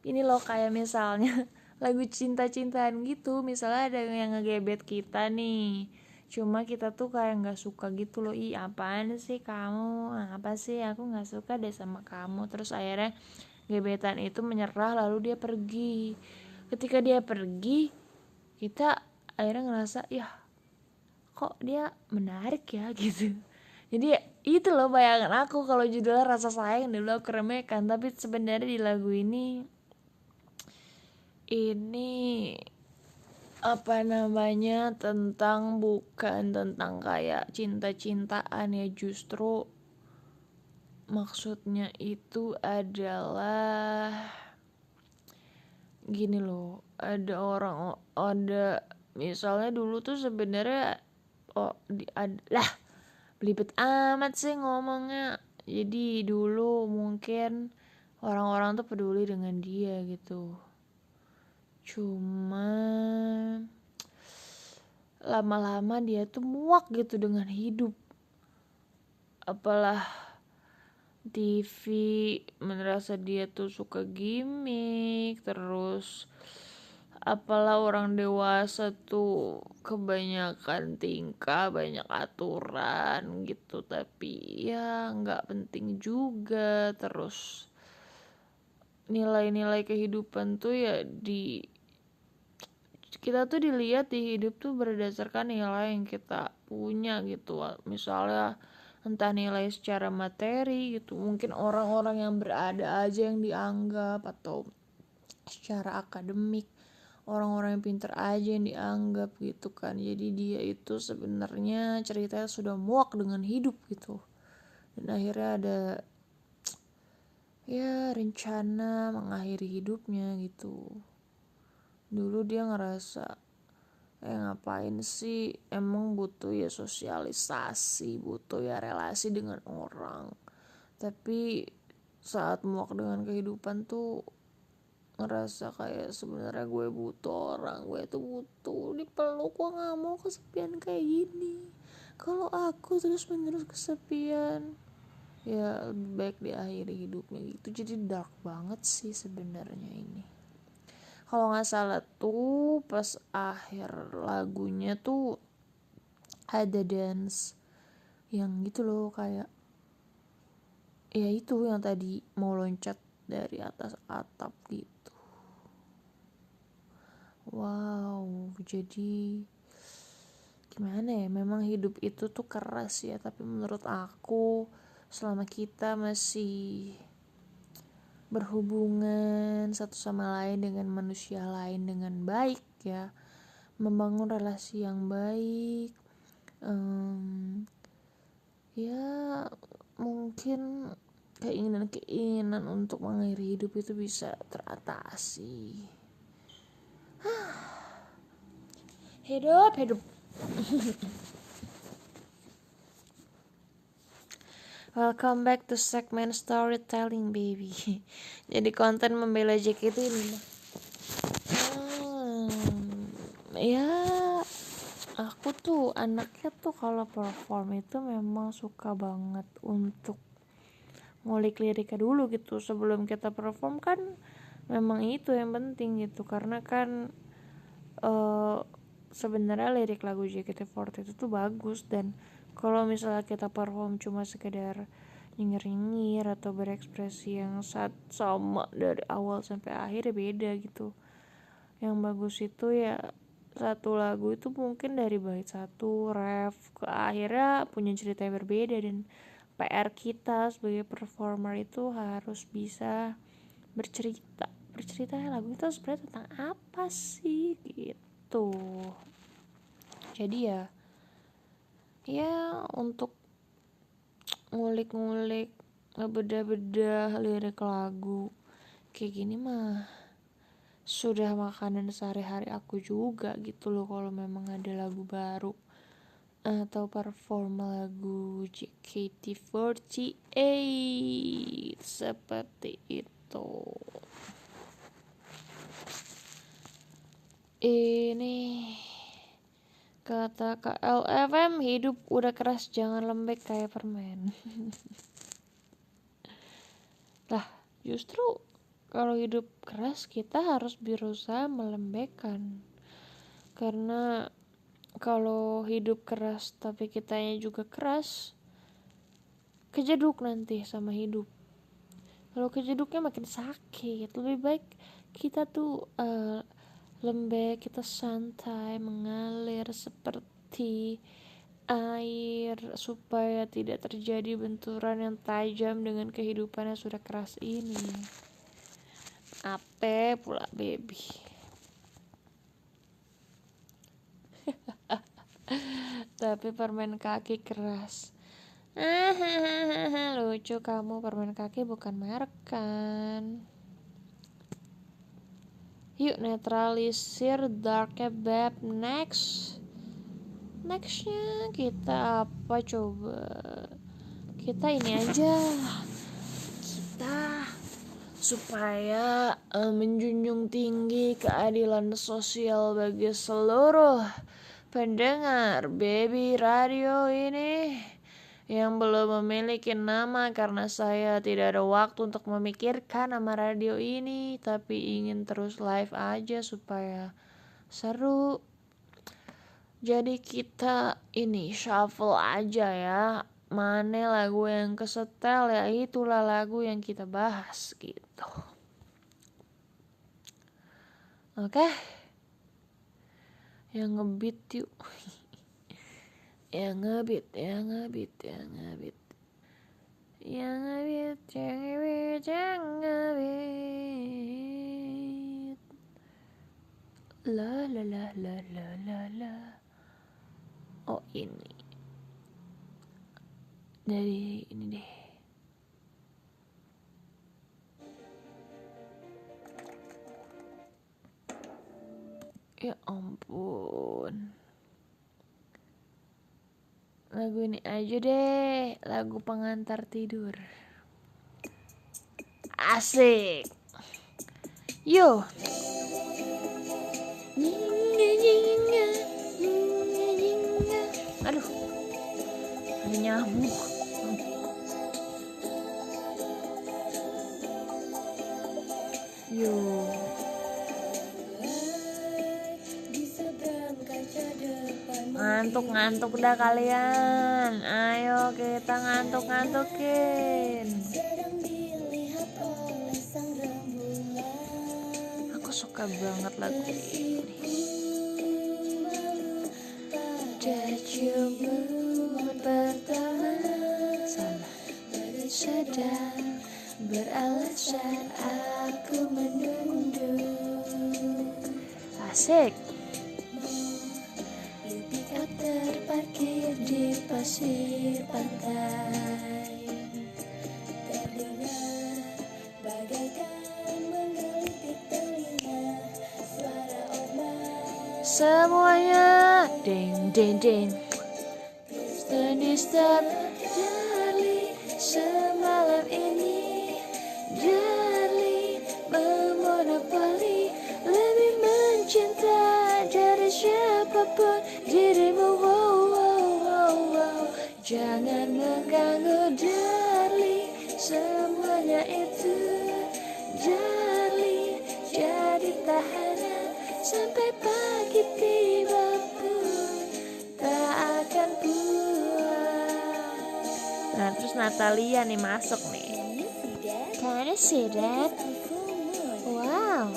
Ini loh kayak misalnya lagu cinta-cintaan gitu, misalnya ada yang ngegebet kita nih, cuma kita tuh kayak nggak suka gitu loh, ih apaan sih kamu, apa sih aku nggak suka deh sama kamu, terus akhirnya gebetan itu menyerah lalu dia pergi. Ketika dia pergi, kita akhirnya ngerasa ya kok dia menarik ya gitu. Jadi itu loh bayangan aku kalau judulnya Rasa Sayang, dulu aku remehkan, tapi sebenarnya di lagu ini apa namanya, tentang, bukan tentang kayak cinta-cintaan ya, justru maksudnya itu adalah gini loh, ada misalnya dulu tuh sebenarnya belibet amat sih ngomongnya. Jadi dulu mungkin orang-orang tuh peduli dengan dia gitu, cuma lama-lama dia tuh muak gitu dengan hidup. Apalah TV merasa dia tuh suka gimmick, terus apalah orang dewasa tuh kebanyakan tingkah, banyak aturan gitu, tapi ya nggak penting juga. Terus nilai-nilai kehidupan tuh ya kita tuh dilihat di hidup tuh berdasarkan nilai yang kita punya gitu. Misalnya entah nilai secara materi gitu, mungkin orang-orang yang berada aja yang dianggap, atau secara akademik orang-orang yang pintar aja yang dianggap gitu kan. Jadi dia itu sebenarnya ceritanya sudah muak dengan hidup gitu, dan akhirnya ada ya rencana mengakhiri hidupnya gitu. Dulu dia ngerasa ngapain sih, emang butuh ya sosialisasi, butuh ya relasi dengan orang, tapi saat muak dengan kehidupan tuh ngerasa kayak sebenarnya gue butuh orang, gue tuh butuh dipeluk, gue nggak mau kesepian kayak gini. Kalau aku terus menerus kesepian, ya lebih baik diakhiri hidupnya gitu. Jadi dark banget sih sebenarnya ini. Kalau nggak salah tuh pas akhir lagunya tuh ada dance yang gitu loh, kayak ya itu yang tadi mau loncat dari atas atap gitu. Wow, jadi gimana ya, memang hidup itu tuh keras ya, tapi menurut aku selama kita masih berhubungan satu sama lain dengan manusia lain dengan baik ya, membangun relasi yang baik, ya mungkin keinginan untuk mengakhiri hidup itu bisa teratasi. Hidup. Welcome back to segment storytelling baby. Jadi konten membela JKT ini ya aku tuh anaknya tuh kalau perform itu memang suka banget untuk ngulik liriknya dulu gitu sebelum kita perform kan. Memang itu yang penting gitu, karena kan sebenarnya lirik lagu JKT48 itu tuh bagus, dan kalau misalnya kita perform cuma sekedar nyengir-nyengir atau berekspresi yang sama dari awal sampai akhir ya beda gitu. Yang bagus itu ya satu lagu itu mungkin dari bait satu ref ke akhirnya punya cerita yang berbeda, dan PR kita sebagai performer itu harus bisa bercerita lagu itu sebenarnya tentang apa sih gitu. Jadi ya untuk ngulik-ngulik ngebedah-bedah lirik lagu kayak gini mah sudah makanan sehari-hari aku juga gitu loh, kalau memang ada lagu baru atau perform lagu JKT48 seperti itu. Ini kata KLFM, hidup udah keras jangan lembek kayak permen. Lah justru kalau hidup keras kita harus berusaha melembekkan, karena kalau hidup keras tapi kitanya juga keras, kejeduk nanti sama hidup. Kalau kejeduknya makin sakit, lebih baik kita tuh lembek, kita santai, mengalir seperti air supaya tidak terjadi benturan yang tajam dengan kehidupan yang sudah keras ini. Ape pula baby. Tapi permen kaki keras. Lucu kamu, permen kaki bukan merek kan? Yuk netralisir darknya beb. Nextnya kita apa coba? Kita ini aja. Kita supaya menjunjung tinggi keadilan sosial bagi seluruh pendengar Baby Radio ini yang belum memiliki nama, karena saya tidak ada waktu untuk memikirkan nama radio ini, tapi ingin terus live aja supaya seru. Jadi kita ini shuffle aja ya, mana lagu yang kesetel ya itulah lagu yang kita bahas gitu. Oke? Yang ngebeat yuk. Yang ngebeat. La la la la la la la. Oh ini. Dari ini deh. Ya ampun. Lagu ini aja deh, lagu pengantar tidur. Asik. Yo. Aduh. Ada nyamuk. Yo. Ngantuk dah kalian. Ayo kita ngantuk-ngantukin. Aku suka banget lagu ini. Tercium pertama salah baru sadar beralasan aku menunduk. Asik. Pickup terparkir di pasir pantai, terdengar bagaikan menggelitik telinga suara ombak. Semuanya ding ding ding. Don't disturb, darling. Semalam ini, darling, memonopoli lebih mencinta dari siapapun dirimu. Wow, wow, wow, wow. Jangan mengganggu, darling. semuanya itu darling, jadi tahanan sampai pagi tiba pun tak akan pulang. Nah terus Natalia nih masuk nih. Can you see that? Wow,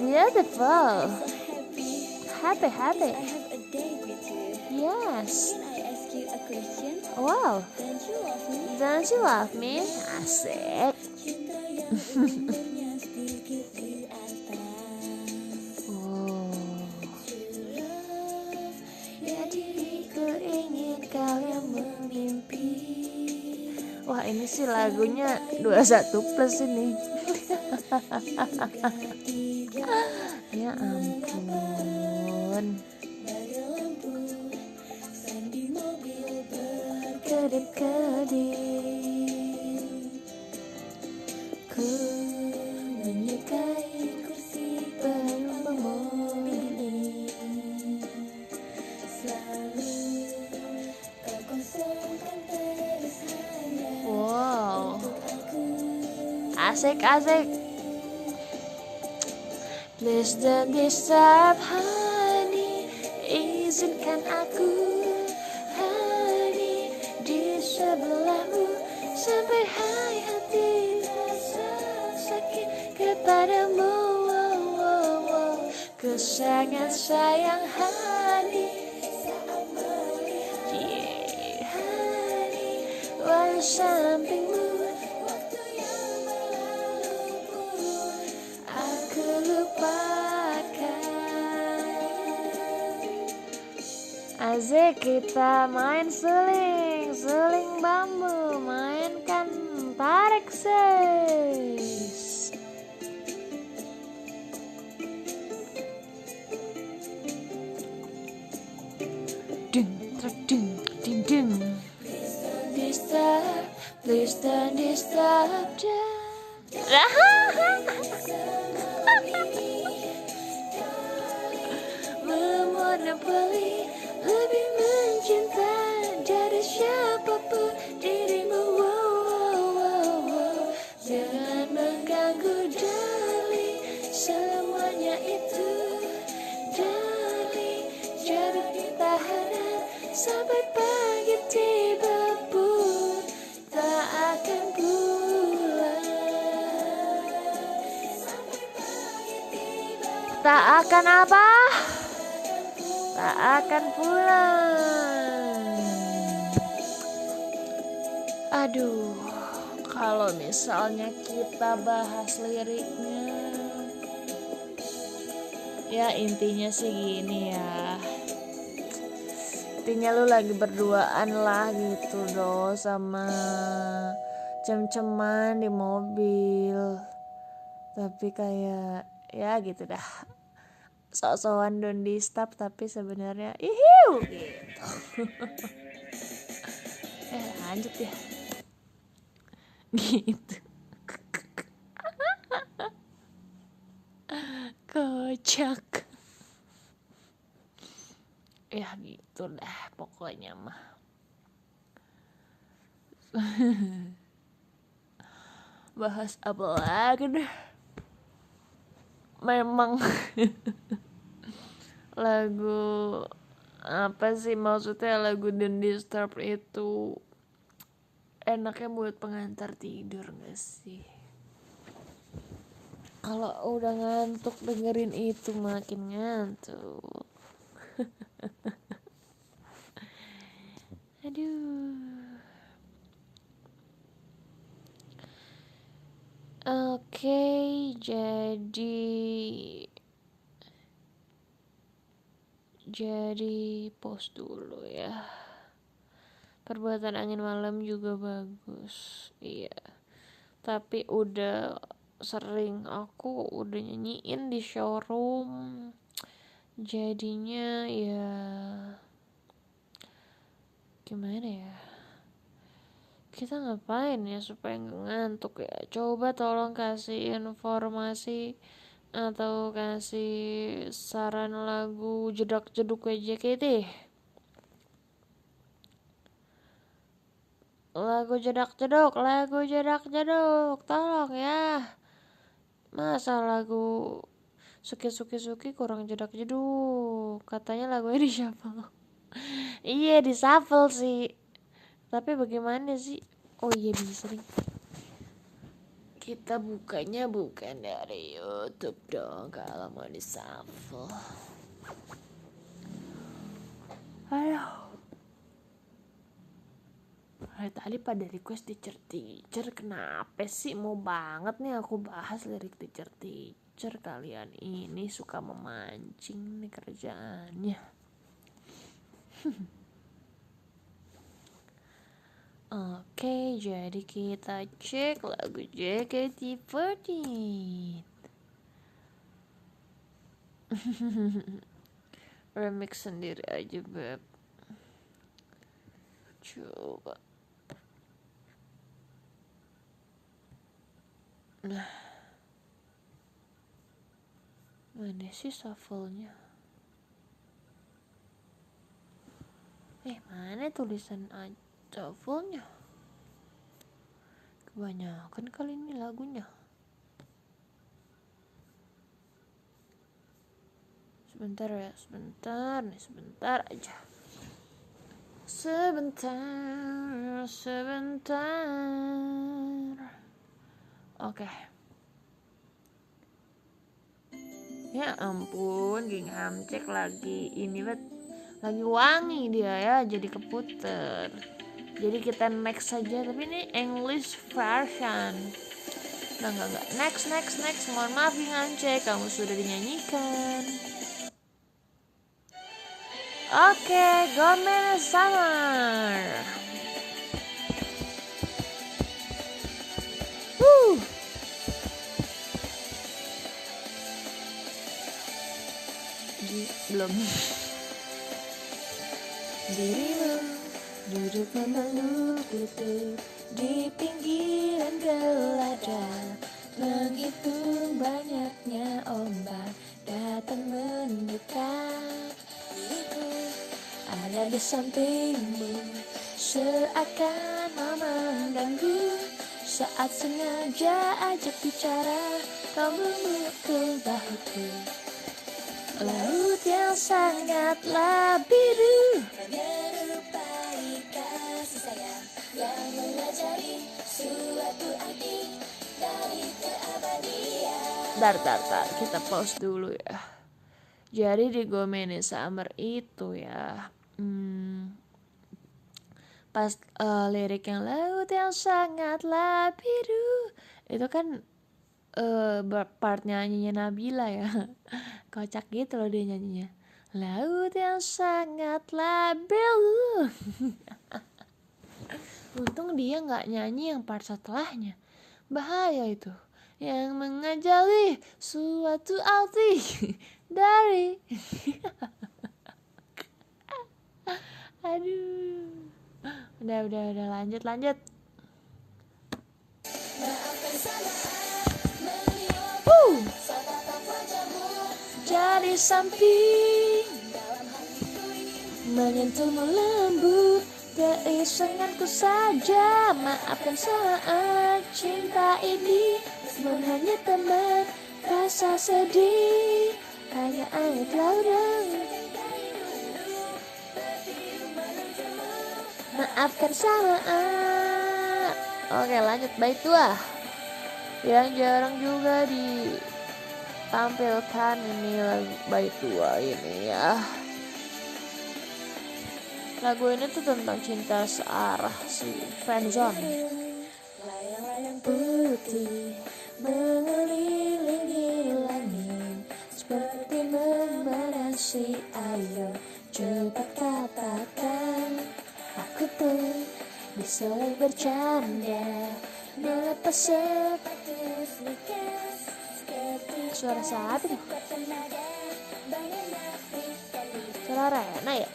beautiful. Happy. Yes. Wow, don't you love me? Asik. Ya diriku ingin kau yang memimpi. Wah ini sih lagunya 21 plus ini. Ya ampun. Kedip-kedip ku menyukai kursi penumpang mobil ini. Selalu kau kosongkan teras hanya Wow, untuk aku. asik. Please don't disturb honey, izinkan aku honey di sebelahmu sampai hai hati rasa sakit kepadamu. Ku sangat sayang honey saat melihat honey walau sampingmu. Waktu yang berlalu pun aku lupakan. Asik, kita main seling bambu, mainkan tarik ses. Ding. Please don't disturb memonopoli lebih mencinta dari siapapun dirimu. Jangan mengganggu darling, semuanya itu darling, jadi tahanan sampai pagi tiba pun tak akan pulang. Sampai pagi tiba Tak akan apa? Tak akan pulang. Aduh, kalau misalnya kita bahas liriknya, ya intinya sih gini ya. Intinya lu lagi berduaan lah gitu loh sama cem-ceman di mobil. Tapi kayak ya gitu dah. Sok-sokan don't disturb tapi sebenarnya ihiu gitu. Lanjut ya. Gitu. Kocak. Ya gitu dah pokoknya mah. Bahas apa lagi deh. Memang lagu apa sih maksudnya, lagu Don't Disturb itu enaknya buat pengantar tidur gak sih? Kalau udah ngantuk dengerin itu makin ngantuk. Aduh. Oke, jadi pause dulu ya. Perbuatan angin malam juga bagus. Iya. Tapi aku udah nyanyiin di showroom. Jadinya ya gimana ya? Kita ngapain ya supaya nggak ngantuk ya? Coba tolong kasih informasi atau kasih saran lagu jedak-jeduk JKT. Lagu jedak-jeduk, tolong ya. Masa lagu Suki kurang jedak-jeduk. Katanya lagunya di shuffle. Iya di shuffle sih. Tapi bagaimana sih? Oh iya bisa nih. Kita bukanya bukan dari YouTube dong kalau mau di shuffle. Ayo. Tadi pada request teacher kenapa sih mau banget nih aku bahas lirik teacher kalian ini suka memancing nih kerjaannya. Oke, jadi kita cek lagu JKT48 remix sendiri aja beb. Coba. Nah, mana sih shuffle-nya? Mana tulisan shuffle-nya? Kebanyakan kali ini lagunya. Sebentar ya, sebentar aja. Sebentar. Oke. Ya ampun, gingham cek lagi ini lagi wangi dia ya, jadi keputer. Jadi kita next saja, tapi ini English version. Enggak. Next. Mohon maaf gingham cek, kamu sudah dinyanyikan. Oke, Gomen Summer. Belum. Dirimu duduk memeluk lutut di pinggiran gelada, menghitung banyaknya ombak datang mendekat. Diriku ada di sampingmu, seakan mau mengganggu. Saat sengaja ajak bicara, kau memukul bahuku. Laut yang sangatlah biru menyerupai kasih sayang yang mengajari suatu arti dari keabadian. Bentar, kita pause dulu ya. Jadi di Gomen Summer itu ya, pas lirik yang laut yang sangatlah biru itu kan part nyanyinya Nabila ya. Kocak gitu loh dia nyanyinya. Laut yang sangatlah biru. Untung dia gak nyanyi yang part setelahnya. Bahaya itu. Yang mengajari suatu arti dari aduh. Udah lanjut. Jadi samping menyentuhmu lembut, keisenganku saja. Maafkan saat cinta ini namun hanya teman rasa sedih, hanya air laut. Maafkan saat. Oke lanjut bait 2 yang jarang juga ditampilkan ini lagu bait 2 ini ya. Lagu ini tuh tentang cinta searah, si friendzone. Layang-layang putih mengelilingi langit seperti membatasi. Ayo cepat katakan, aku pun bisa bercanda melepas sepatu sneakers. Suara siapa tuh? Suara Rena ya?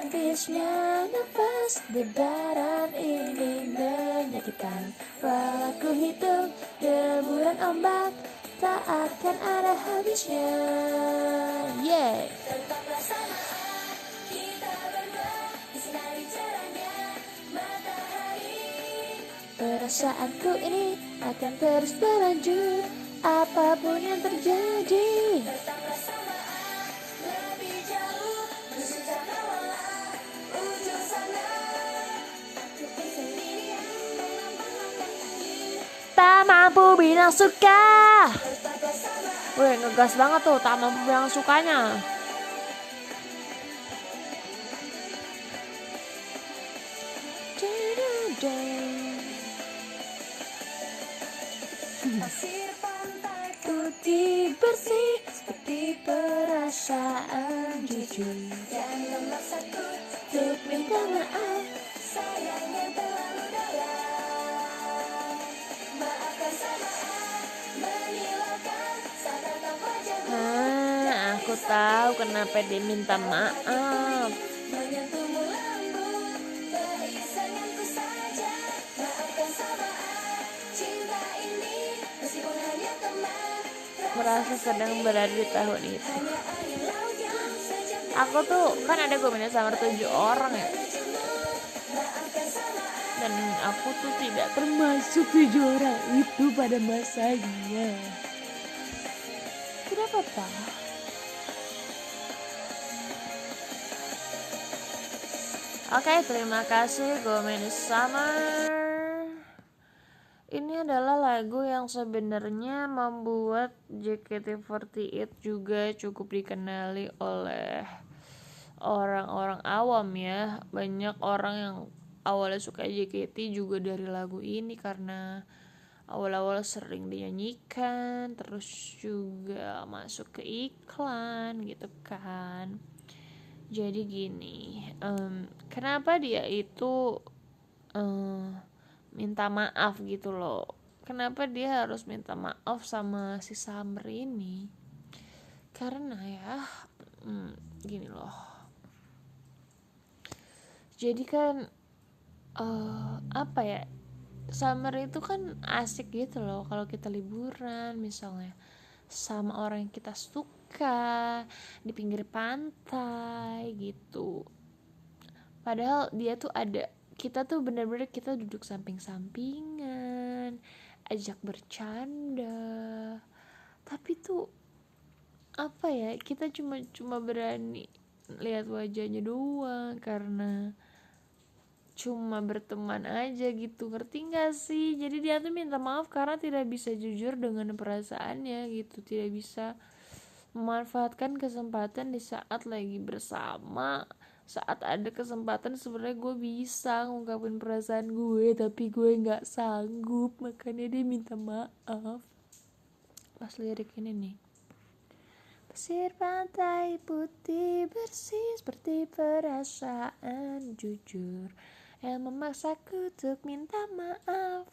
Habisnya nafas, debaran ini menyakitkan. Walau ku hitung deburan ombak, tak akan ada habisnya. Yeah. Tetaplah sama, kita berdua disinari cerahnya. Perasaanku ini akan terus berlanjut, apapun yang terjadi. Tak mampu bilang suka. Wih, ngegas banget tuh, tak mampu bilang sukanya. Pasir pantai putih bersih seperti perasaan jujur yang memaksaku untuk minta maaf. Sayangnya terlalu dalam. Maafkan saat menghilangkan sadar wajahmu. Aku tahu kenapa dia minta maaf. Menyentuhmu lembut, keisenganku saja. Maafkan saat cinta ini meskipun hanya teman. Merasa sedang berada di tahun itu. Aku tuh kan ada Gomennya Summer 7 orang ya, dan aku tuh tidak termasuk 7 orang itu pada masanya. Tidak apa-apa. Oke, terima kasih Gomennya Summer. Ini adalah lagu yang sebenarnya membuat JKT48 juga cukup dikenali oleh orang-orang awam ya. Banyak orang yang awalnya suka JKT juga dari lagu ini karena awal-awal sering dinyanyikan, terus juga masuk ke iklan gitu kan. Jadi gini, kenapa dia itu minta maaf gitu loh. Kenapa dia harus minta maaf sama si Summer ini? Karena ya gini loh. Jadi kan apa ya, Summer itu kan asik gitu loh kalau kita liburan misalnya sama orang yang kita suka di pinggir pantai gitu. Padahal dia tuh ada, kita tuh bener-bener kita duduk samping-sampingan, ajak bercanda, tapi tuh apa ya, kita cuma berani lihat wajahnya doang karena cuma berteman aja gitu, ngerti gak sih? Jadi dia tuh minta maaf karena tidak bisa jujur dengan perasaannya gitu, tidak bisa memanfaatkan kesempatan di saat lagi bersama. Saat ada kesempatan sebenarnya gue bisa ngungkapin perasaan gue, tapi gue nggak sanggup, makanya dia minta maaf. Pas lirik ini nih, pasir pantai putih bersih seperti perasaan jujur yang memaksaku untuk minta maaf.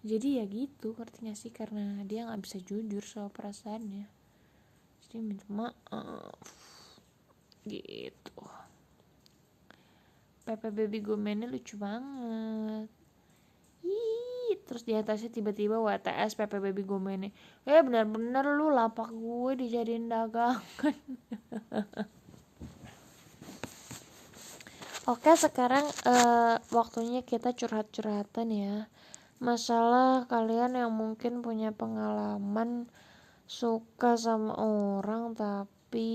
Jadi ya gitu, ngerti gak sih? Karena dia nggak bisa jujur soal perasaannya, jadi minta maaf gitu. Pepe Baby Gomennya lucu banget. Terus di atasnya tiba-tiba WTS Pepe Baby Gomennya. Benar-benar lu lapak gue dijadiin dagangan. Oke, sekarang waktunya kita curhat-curhatan ya. Masalah kalian yang mungkin punya pengalaman suka sama orang tapi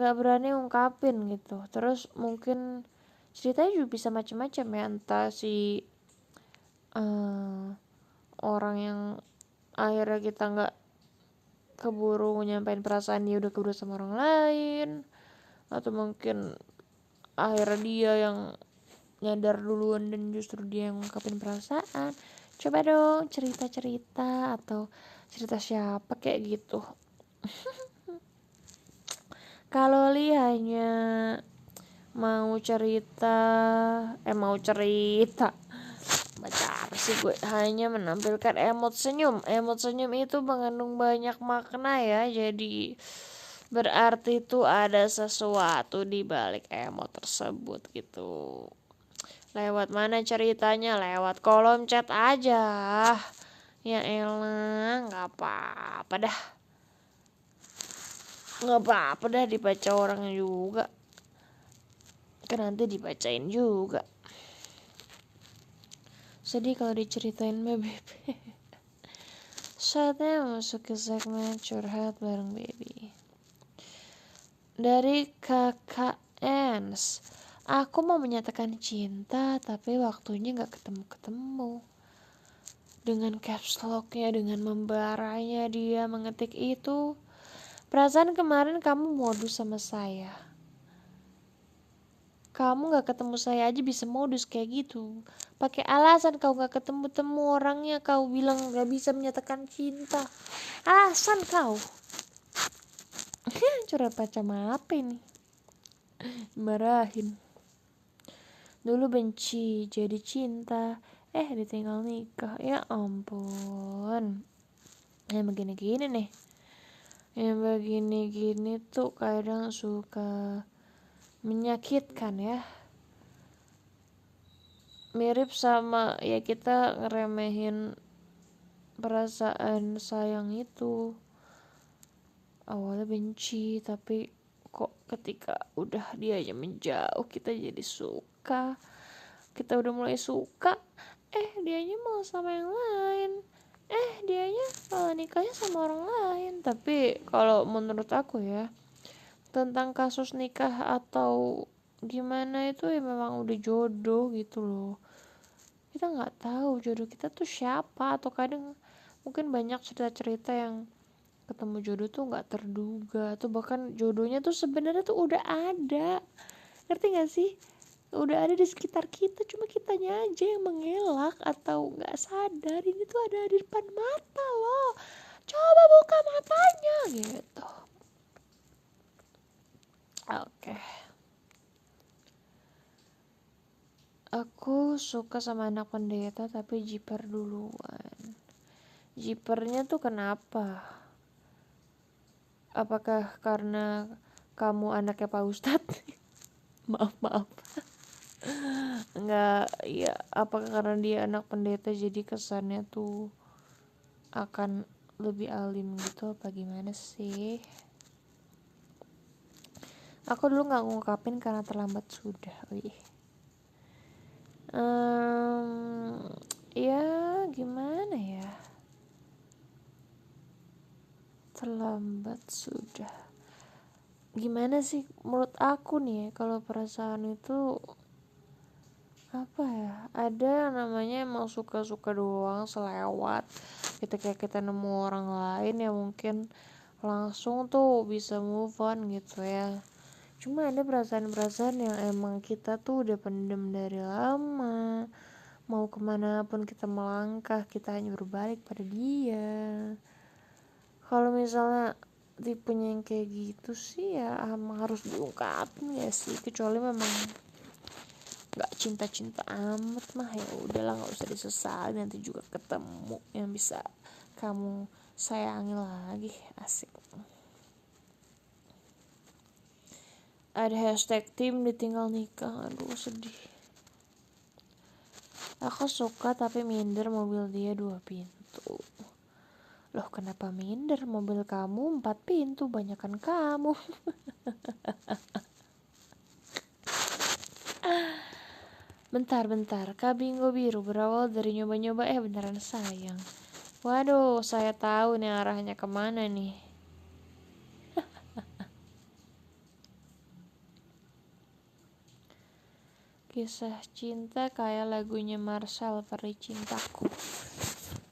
gak berani ungkapin gitu. Terus mungkin ceritanya juga bisa macam-macam ya, entah si orang yang akhirnya kita gak keburu nyampein perasaan dia udah keburu sama orang lain, atau mungkin akhirnya dia yang nyadar duluan dan justru dia yang ngungkapin perasaan. Coba dong cerita-cerita, atau cerita siapa kayak gitu. Kalau Li hanya mau cerita baca sih gue, hanya menampilkan emot senyum itu mengandung banyak makna ya, jadi berarti itu ada sesuatu di balik emot tersebut gitu. Lewat mana ceritanya? Lewat kolom chat aja. Ya elah, nggak apa-apa dah dibaca orang juga. Kan nanti dibacain juga. Sedih kalau diceritain Baby. Saatnya masuk ke segmen curhat bareng Baby. Dari KKNs, aku mau menyatakan cinta tapi waktunya gak ketemu-ketemu. Dengan caps locknya, dengan membaranya dia mengetik itu. Perasaan kemarin kamu modus sama saya. Kamu gak ketemu saya aja bisa modus kayak gitu. Pakai alasan kau gak ketemu-temu orangnya, kau bilang gak bisa menyatakan cinta. Alasan kau. Curhat macam apa ini? Marahin. Dulu benci, jadi cinta. Ditinggal nikah. Ya ampun. Yang begini-gini nih. Yang begini-gini tuh kadang suka menyakitkan ya. Mirip sama ya kita ngeremehin perasaan sayang itu. Awalnya benci, tapi kok ketika udah dia aja menjauh kita jadi suka. Kita udah mulai suka, dianya mau sama yang lain. Dianya nikahnya sama orang lain. Tapi kalau menurut aku ya, tentang kasus nikah atau gimana itu ya memang udah jodoh gitu loh. Kita nggak tahu jodoh kita tuh siapa, atau kadang mungkin banyak cerita-cerita yang ketemu jodoh tuh nggak terduga, atau bahkan jodohnya tuh sebenarnya tuh udah ada, ngerti nggak sih, udah ada di sekitar kita, cuma kitanya aja yang mengelak atau nggak sadar ini tuh ada di depan mata loh, coba buka matanya gitu. Oke. Aku suka sama anak pendeta tapi jiper duluan. Jipernya tuh kenapa? Apakah karena kamu anaknya Pak Ustadz? maaf. Enggak, ya apakah karena dia anak pendeta jadi kesannya tuh akan lebih alim gitu apa gimana sih? Aku dulu gak ngungkapin karena terlambat sudah. Ya gimana ya, terlambat sudah. Gimana sih menurut aku nih, kalau perasaan itu apa ya, ada namanya emang suka-suka doang, selewat ketika kita nemu orang lain yang mungkin langsung tuh bisa move on gitu ya. Cuma ada perasaan-perasaan yang emang kita tuh udah pendem dari lama. Mau kemana pun kita melangkah, kita hanya berbalik pada dia. Kalau misalnya tipenya yang kayak gitu sih ya emang harus diungkapin ya sih. Kecuali memang gak cinta-cinta amat mah ya udahlah, gak usah disesali, nanti juga ketemu yang bisa kamu sayangi lagi. Asik. Ada hashtag tim ditinggal nikah. Aduh sedih. Aku suka tapi minder mobil dia 2 pintu. Loh kenapa minder, mobil kamu 4 pintu, banyakan kamu. Bentar, kabingo biru berawal dari nyoba-nyoba beneran sayang. Waduh, saya tahu nih arahnya kemana nih. Kisah cinta kayak lagunya Marshall, Peri Cintaku.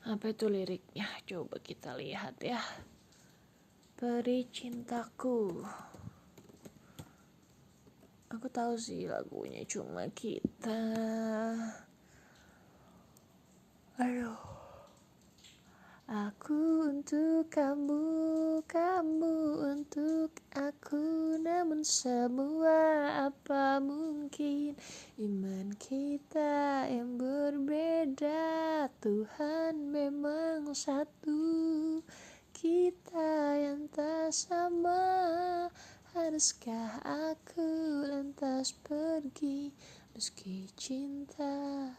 Apa itu liriknya? Coba kita lihat ya. Peri Cintaku. Aku tahu sih lagunya, cuma kita. Aduh. Aku untuk kamu, kamu untuk aku. Namun semua apa mungkin iman kita yang berbeda. Tuhan memang satu, kita yang tak sama. Haruskah aku lantas pergi meski cinta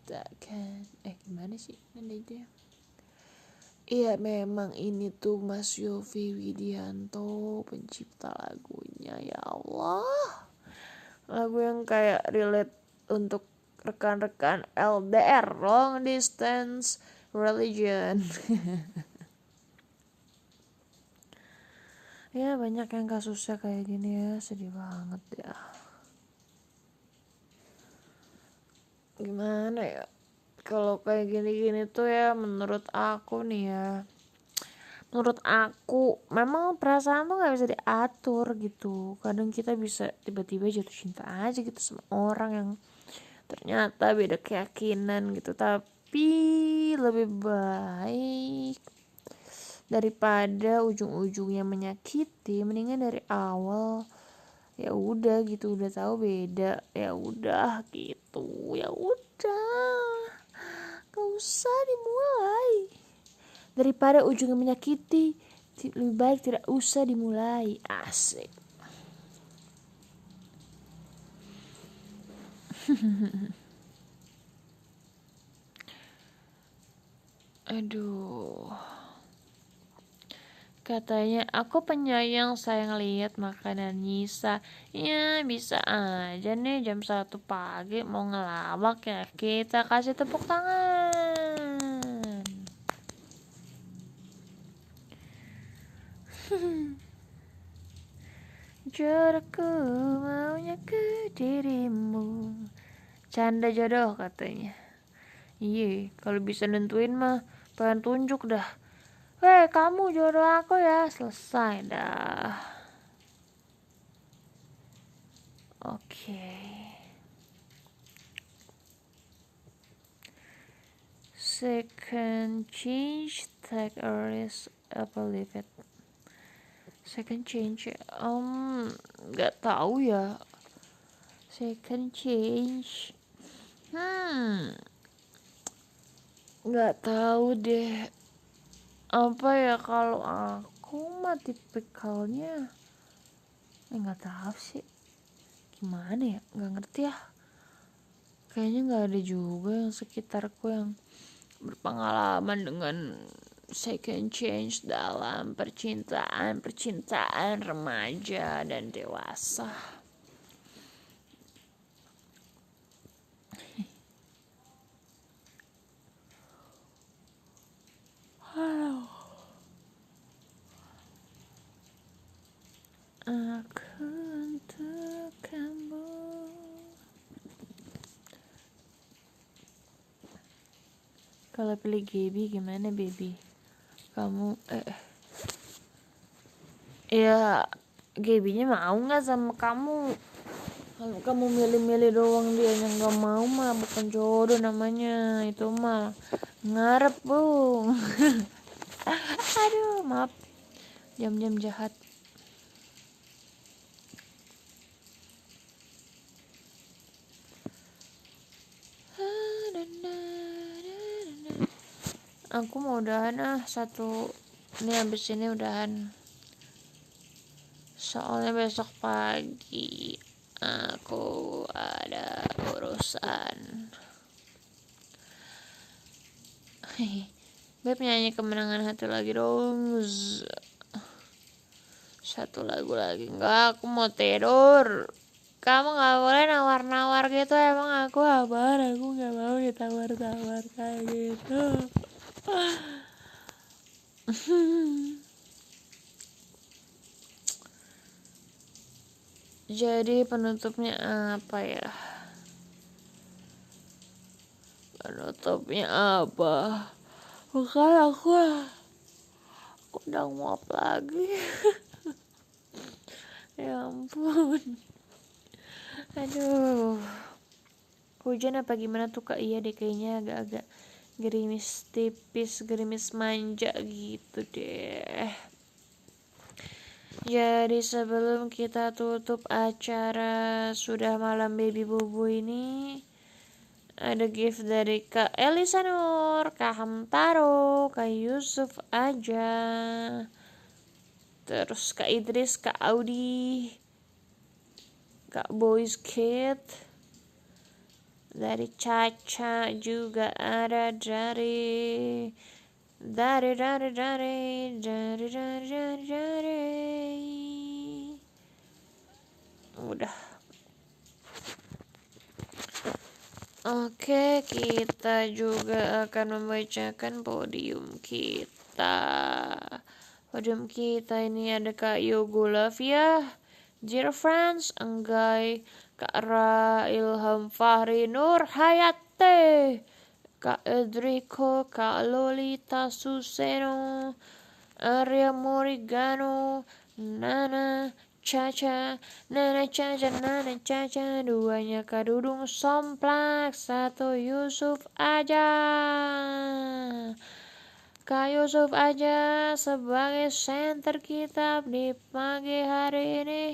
takkan gimana sih nadanya? Iya memang ini tuh Mas Yofi Widianto pencipta lagunya. Ya Allah, lagu yang kayak relate untuk rekan-rekan LDR, long distance religion. Ya banyak yang kasusnya kayak gini ya, sedih banget ya. Gimana ya, kalau kayak gini-gini tuh ya, menurut aku memang perasaan tuh nggak bisa diatur gitu. Kadang kita bisa tiba-tiba jatuh cinta aja gitu sama orang yang ternyata beda keyakinan gitu, tapi lebih baik daripada ujung-ujungnya menyakiti, mendingan dari awal ya udah gitu, udah tahu beda ya udah gitu, ya udah gak usah dimulai. Daripada ujungnya menyakiti, lebih baik tidak usah dimulai. Asik. Aduh, katanya aku penyayang, sayang lihat makanan nyisa. Ya bisa aja nih, jam 1 pagi mau ngelawak ya, kita kasih tepuk tangan. Jodohku maunya ke dirimu, canda jodoh katanya. Iya, kalau bisa nentuin mah pengen tunjuk dah. Weh, kamu jodoh aku ya. Selesai dah. Oke. Second change, take a risk, apa leave it. Second change, nggak tahu ya. Second change, nggak tahu deh. Apa ya, kalau aku mah tipikalnya nggak tahu sih, gimana ya, nggak ngerti ya. Kayaknya nggak ada juga yang sekitarku yang berpengalaman dengan second change dalam percintaan remaja dan dewasa. Halo. Aku untuk kamu. Kalau pilih Gaby gimana, baby? Kamu ya, Gaby-nya mau nggak sama kamu? Kalau kamu milih-milih doang dia yang nggak mau mah bukan jodoh namanya, itu mah ngarep, Bung. Aduh, maaf, jam-jam jahat. Aku mau udahan satu ini, habis ini udahan, soalnya besok pagi aku ada urusan. Beb, nyanyi Kemenangan Hati lagi dong. Satu lagu lagi. Enggak, aku mau tidur. Kamu gak boleh nawar-nawar gitu. Emang aku apa? Aku gak mau ditawar-tawar kayak gitu. Jadi penutupnya apa ya? Bukan, aku udah nguap lagi. Ya ampun. Aduh, hujan apa gimana tuh, Kak? Iya deh, kayaknya agak-agak gerimis tipis, gerimis manja gitu deh. Jadi sebelum kita tutup acara Sudah Malam Baby Bubu ini, ada gift dari Kak Elisa Nur, Kak Hamtaro, Kak Yusuf Aja, terus Kak Idris, Kak Audi, Kak Boys Kid, dari Caca juga ada, dari udah Oke, kita juga akan membacakan podium kita. Podium kita ini ada Kak Yogo Lavia, Dear Friends, Enggai, Kak Ra, Ilham Fahri, Nur Hayate, Kak Edrico, Kak Lolita Suseno, Arya Morigano, Nana Caca, Nana Caca, duanya Kak Dudung Somplak, satu Yusuf aja. Kak Yusuf aja sebagai center kita di pagi hari ini.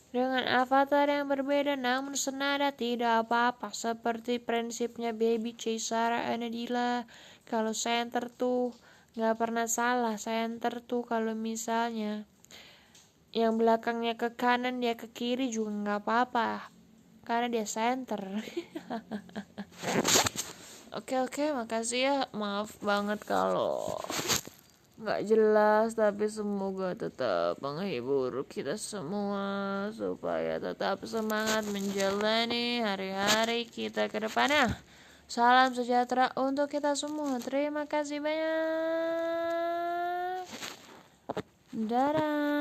Dengan avatar yang berbeda namun senada tidak apa-apa. Seperti prinsipnya Baby C, Sarah Anadila. Kalau center tuh gak pernah salah. Center tuh kalau misalnya yang belakangnya ke kanan dia ke kiri juga gak apa-apa. Karena dia center. Oke, makasih ya. Maaf banget kalau nggak jelas, tapi semoga tetap menghibur kita semua supaya tetap semangat menjalani hari-hari kita ke depannya. Salam sejahtera untuk kita semua. Terima kasih banyak. Dadah.